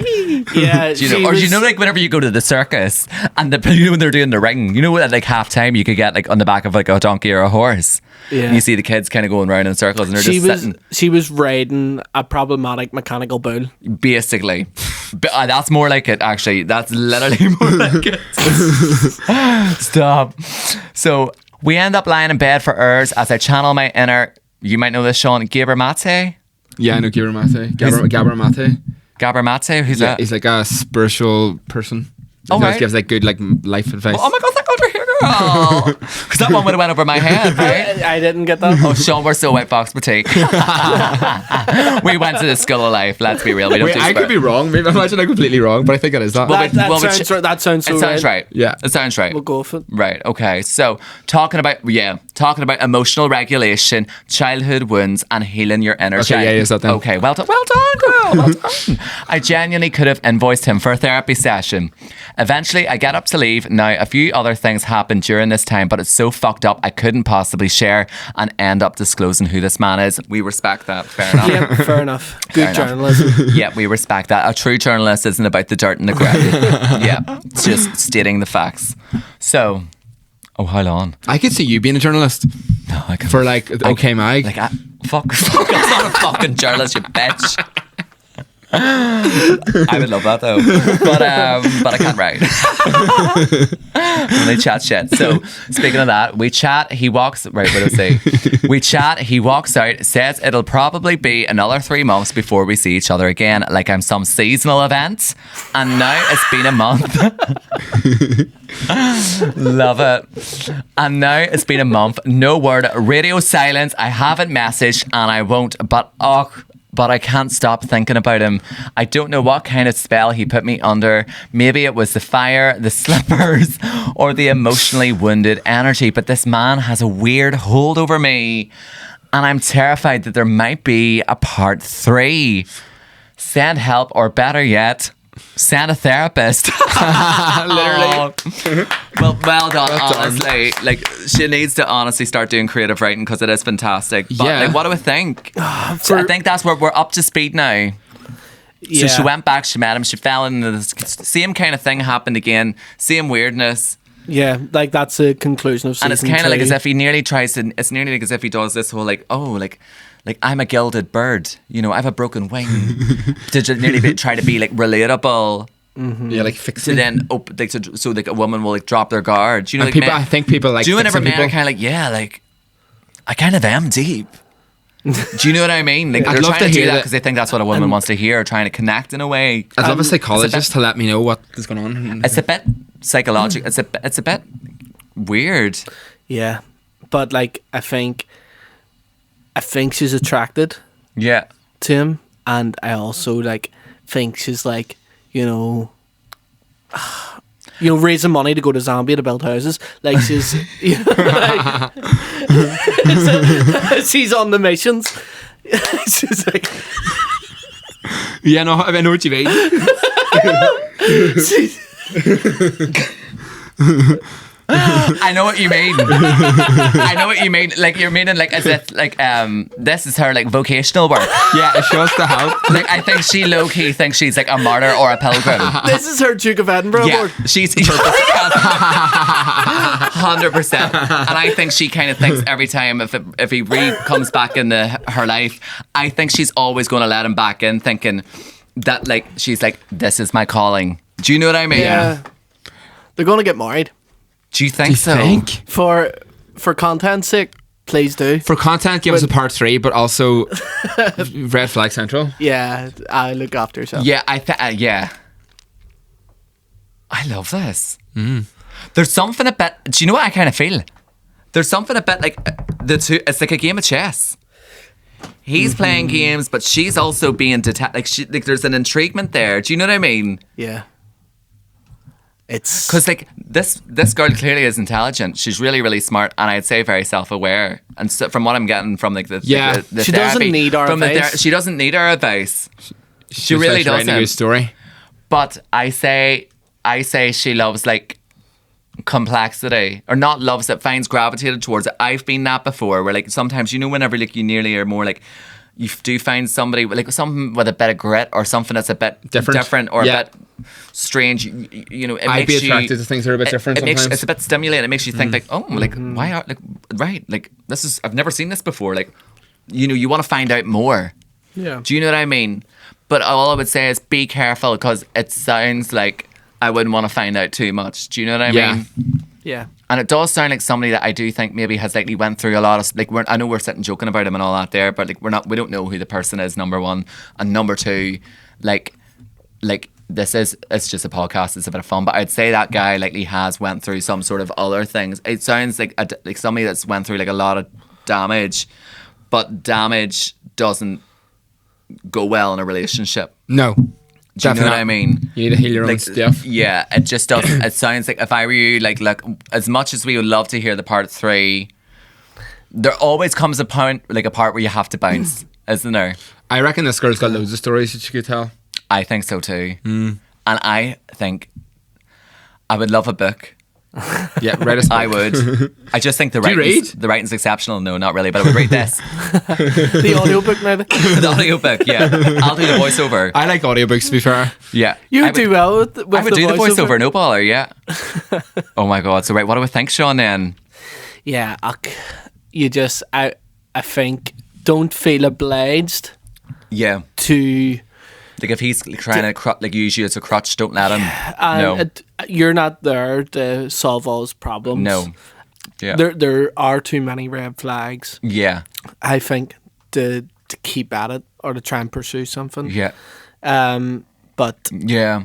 Yeah. do you know, or do you know, like, whenever you go to the circus and you know when they're doing the ring, you know, at like half time you could get like on the back of like a donkey or a horse. Yeah. And you see the kids kind of going around in circles and they're just sitting. She was riding a problematic mechanical bull. Basically. But that's more like it, actually. That's literally more like it. Stop. So we end up lying in bed for hours as I channel my inner, you might know this, Sean, Gabor Mate. Yeah, I know Gabor Mate. Gabor Mate. Gabor Mate? Who's Yeah, that? he's like a spiritual person. Oh, He always right. gives like good like life advice. Oh my god, that got your hair, girl. Because that one would have went over my head, right? I didn't get that. Oh, Sean, we're so white fox boutique. We went to the school of life. Let's be real. We don't Wait, do I could be wrong. Maybe I'm actually completely wrong, but I think it is that. Well, That sounds so It sounds right. Yeah. It sounds right. We'll go for it. Right. Okay. So talking about emotional regulation, childhood wounds, and healing your inner Okay, child. yeah, yes, that then. Okay. Well done, girl. Well done. I genuinely could have invoiced him for a therapy session. Eventually, I get up to leave. Now, a few other things happened during this time, but it's so fucked up I couldn't possibly share and end up disclosing who this man is. We respect that. Fair enough. Yeah, fair enough. Fair Good enough. journalism. Yeah, we respect that. A true journalist isn't about the dirt and the ground. Yeah, it's just stating the facts. So, oh, how long? I could see you being a journalist No, I can. for like OK Mag. Like, fuck, I'm not a fucking journalist, you bitch. I would love that though, but I can't write. They chat shit. So speaking of that, we chat. He walks right. What do I say? We chat. He walks out. Says it'll probably be another 3 months before we see each other again. Like I'm some seasonal event. And now it's been a month. Love it. And now it's been a month. No word. Radio silence. I haven't messaged and I won't. But I can't stop thinking about him. I don't know what kind of spell he put me under. Maybe it was the fire, the slippers, or the emotionally wounded energy. But this man has a weird hold over me. And I'm terrified that there might be a part 3. Send help, or better yet, send a therapist. Literally. Well done, honestly. Like, she needs to honestly start doing creative writing because it is fantastic. But Yeah. like, what do I think? So I think that's where we're up to speed now. Yeah. So she went back, she met him, she fell into the same kind of thing happened again, same weirdness. Yeah, like that's the conclusion of season And it's kind 2. of like as if he nearly tries to. It's nearly like as if he does this whole like, oh, like I'm a gilded bird. You know, I have a broken wing. To just nearly try to be like relatable. Yeah, like fix To it. then so like a woman will like drop their guard. Do you know, And like people, I think people like do you know whenever fixing men are people. kind of like, yeah, like I kind of am deep. Do you know what I mean? Like I'd they're love trying to to do hear that that. because they think that's what a woman wants to hear, trying to connect in a way. I'd love a psychologist to let me know what is going on. It's a bit psychological. It's a bit weird. Yeah, but like I think she's attracted Yeah. to him, and I also like think she's like, you know, raising money to go to Zambia to build houses. Like she's, you know, like, she's on the missions. She's like, Yeah, no, I know what you mean. she's, I know what you mean. I know what you mean. Like you're meaning like as if like this is her like vocational work. Yeah, it shows the help. Like I think she low key thinks she's like a martyr or a pilgrim. this is her Duke of Edinburgh Yeah, award. she's 100%. And I think she kind of thinks every time if he comes back into her life, I think she's always going to let him back in, thinking that like she's like, this is my calling. Do you know what I mean? Yeah, they're gonna get married. Do you think so? For content's sake, please do. For content, give us a part 3, but also red flag central. Yeah, I look after yourself. Yeah, yeah. I love this. There's something a bit. Do you know what I kind of feel? There's something a bit like the two. It's like a game of chess. He's playing games, but she's also being detached. Like there's an intriguement there. Do you know what I mean? Yeah. It's Because like this girl clearly is intelligent. She's really, really smart, and I'd say very self-aware. And so, from what I'm getting from like the Yeah. the She doesn't therapy, need our from the advice. she doesn't need our advice. She Just really like writing a good doesn't. story. But I say she loves like complexity, or not loves it, finds gravitated towards it. I've been that before, where like sometimes whenever like you nearly are more like. You do find somebody with, like something with a bit of grit or something that's a bit different or Yeah. a bit strange. You know, it I'd makes be attracted to things that are a bit different It makes sometimes. it's a bit stimulating. It makes you think like, oh, like why are like right? Like this is I've never seen this before. Like, you know, you want to find out more. yeah. Do you know what I mean? But all I would say is be careful because it sounds like I wouldn't want to find out too much. Do you know what I Yeah. mean? Yeah. And it does sound like somebody that I do think maybe has likely went through a lot of like. I know we're sitting joking about him and all that there, but like we don't know who the person is. Number one, and number two, like it's just a podcast. It's a bit of fun, but I'd say that guy likely has went through some sort of other things. It sounds like like somebody that's went through like a lot of damage, but damage doesn't go well in a relationship. No. Do you know what I mean? You need to heal your own Like, stuff. yeah, it just doesn't. It sounds like if I were you, like, look, as much as we would love to hear the part 3, there always comes a part where you have to bounce, isn't there? I reckon this girl's got loads of stories that she could tell. I think so too. And I think I would love a book. Yeah, read a I would. I just think the you writing's exceptional. No, not really, but I would read this. The audiobook maybe. The audiobook, yeah. I'll do the voiceover. I like audiobooks, to be fair. Yeah. You I do well with I would the do the voiceover. voiceover, no bother, yeah. Oh my God. So, right, what do we think, Sean, then? Yeah, you just I think don't feel obliged Yeah. to Like if he's trying to use you as a crutch, don't let him. No. you're not there to solve all his problems. No. Yeah. There are too many red flags, Yeah. I think, to keep at it or to try and pursue something. Yeah. But Yeah.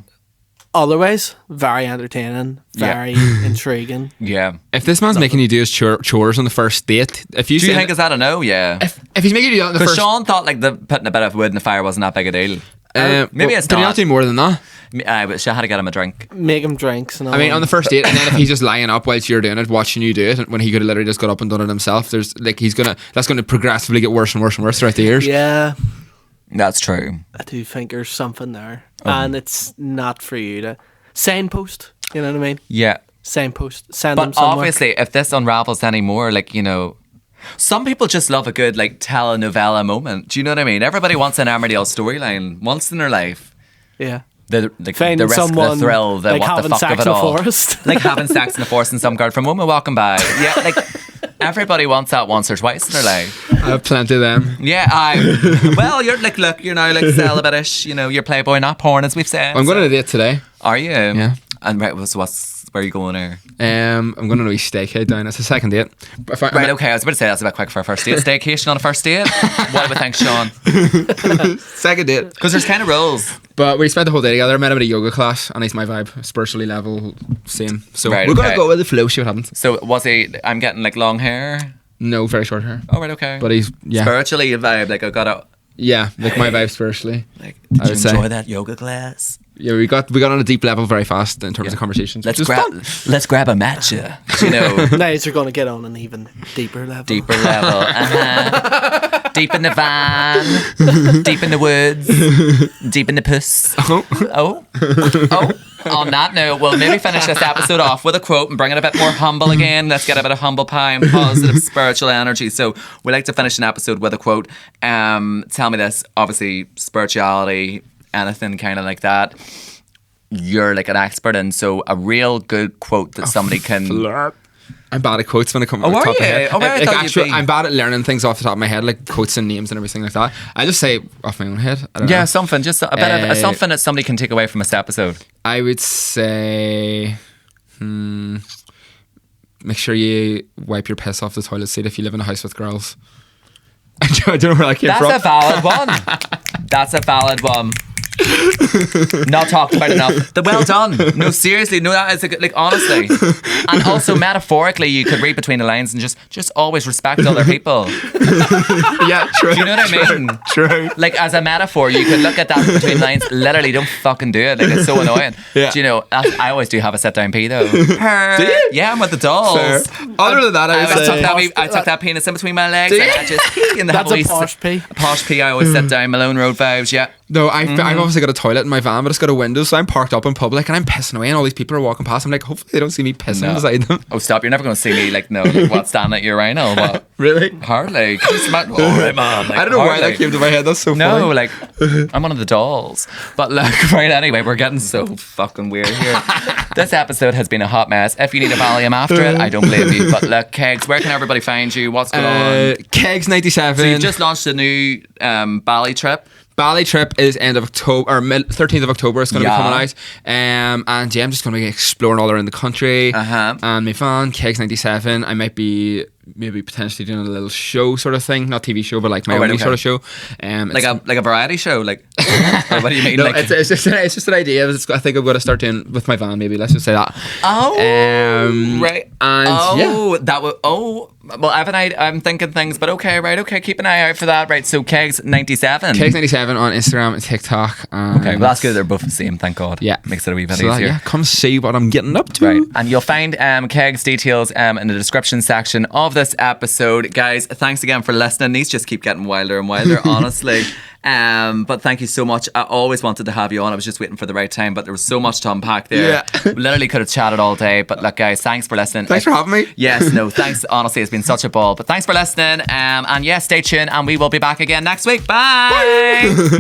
otherwise, very entertaining, very intriguing. Yeah. If this man's making you do his chores on the first date, if you Do you say think is that a no? Yeah. if he's making you do that on the Because first, Sean thought like putting a bit of wood in the fire wasn't that big a deal. Maybe it's did he not. not do more than that? But she had to get him a drink. Make him drinks and all. I mean, on the first date, and then if he's just lying up whilst you're doing it, watching you do it, when he could have literally just got up and done it himself, there's like that's gonna progressively get worse and worse and worse throughout the years. Yeah, That's true. I do think there's something there, Oh. and it's not for you to signpost. You know what I mean? Yeah. Signpost. Send them But somewhere. obviously, if this unravels anymore, like, you know, some people just love a good, like, telenovela moment. Do you know what I mean? Everybody wants an Emmerdale storyline once in their life. Yeah. Finding risk, someone, the thrill, the like what having the fuck sex of it in a all. forest. Like having sex in the forest and some girl from Woman walking by. Yeah, like everybody wants that once or twice in their life. I have plenty of them. Yeah, well, you're like, look, you're now like celibate-ish, you know, you're Playboy, not porn, as we've said. I'm going on a date today. Are you? Yeah. And right, where are you going here? I'm going on a wee staycay down. It's a second date. Right, okay, I was about to say that's a bit quick for a first date. Staycation on a first date? What do we think, Sean? Second date. Because there's kind of rules. But we spent the whole day together. I met him at a yoga class, and he's my vibe. Spiritually level, same. So Right, we're going okay. to go with the flow, see what happens. So was he, I'm getting like long hair? No, very short hair. Oh, right, okay. But he's, yeah. Spiritually a vibe, like I got to, Yeah, like my vibe spiritually. like, I did you would say. enjoy that yoga class? Yeah, we got on a deep level very fast in terms of conversations. Let's which was fun. grab a matcha, you know. Now you're going to get on an even deeper level. Deeper level. Deep in the van. Deep in the woods. Deep in the puss. Oh. On that note, we'll maybe finish this episode off with a quote and bring it a bit more humble again. Let's get a bit of humble pie and positive spiritual energy. So we like to finish an episode with a quote. Tell me this. Obviously, spirituality, anything kind of like that. You're like an expert in. So a real good quote that somebody can... I'm bad at quotes when it comes to the are top of my you? head. Oh, right, I thought you'd be. I'm bad at learning things off the top of my head, like quotes and names and everything like that. I just say off my own head. I don't Yeah, know. something. Just a bit of something that somebody can take away from this episode. I would say, make sure you wipe your piss off the toilet seat if you live in a house with girls. I don't know where that came from. That's a valid one. That's a valid one. Not talked about enough. Well done. No, seriously, no, that is like honestly, and also metaphorically, you could read between the lines and just always respect other people. Yeah, true. Do you know what I mean? True. Like as a metaphor, you could look at that between the lines. Literally, don't fucking do it. Like it's so annoying. Yeah. Do you know? I always do have a sit down pee though. Do you? Yeah, I'm with the dolls. Fair. Other than that, I would say I tuck that penis in between my legs. Do And you? I just pee in the That's a posh pee. A posh pee. I always sit down. Malone Road vibes. Yeah. No, I've obviously got a toilet in my van, but it's got a window, so I'm parked up in public and I'm pissing away, and all these people are walking past. I'm like, hopefully they don't see me pissing beside them. Oh, stop! You're never going to see me like what standing at your urinal? What? Really? Hardly. Just all right, man. Like, I don't know why hardly. that came to my head. That's so funny. No, like I'm one of the dolls. But look, right anyway, we're getting so fucking weird here. This episode has been a hot mess. If you need a Valium after it, I don't blame you. But look, Kegs, where can everybody find you? What's going on? Kegs 97. So you've just launched a new Bali trip. Bali trip is end of October, or 13th of October. It's going to be coming out. And yeah, I'm just going to be exploring all around the country. And my van, Kegs 97. I might be maybe potentially doing a little show sort of thing, not TV show, but like my own sort of show. Like a variety show, like what do you mean? No, like, it's just an idea. I think I'm going to start doing with my van. Maybe let's just say that. Right. And that would. Well, I'm thinking things, but okay, right, okay, keep an eye out for that, right? So Kegs 97. Kegs 97 on Instagram and TikTok. Okay, well that's good. They're both the same, thank God. Yeah, makes it a wee bit so easier. Come see what I'm getting up to. Right, and you'll find Kegs details in the description section of this episode, guys. Thanks again for listening. These just keep getting wilder and wilder, honestly. But thank you so much. I always wanted to have you on. I was just waiting for the right time, but there was so much to unpack there. Yeah. We literally could have chatted all day. But look, guys, thanks for listening. Thanks for having me. Yes, no, thanks. Honestly, it's been such a ball. But thanks for listening. And yeah, stay tuned, and we will be back again next week. Bye.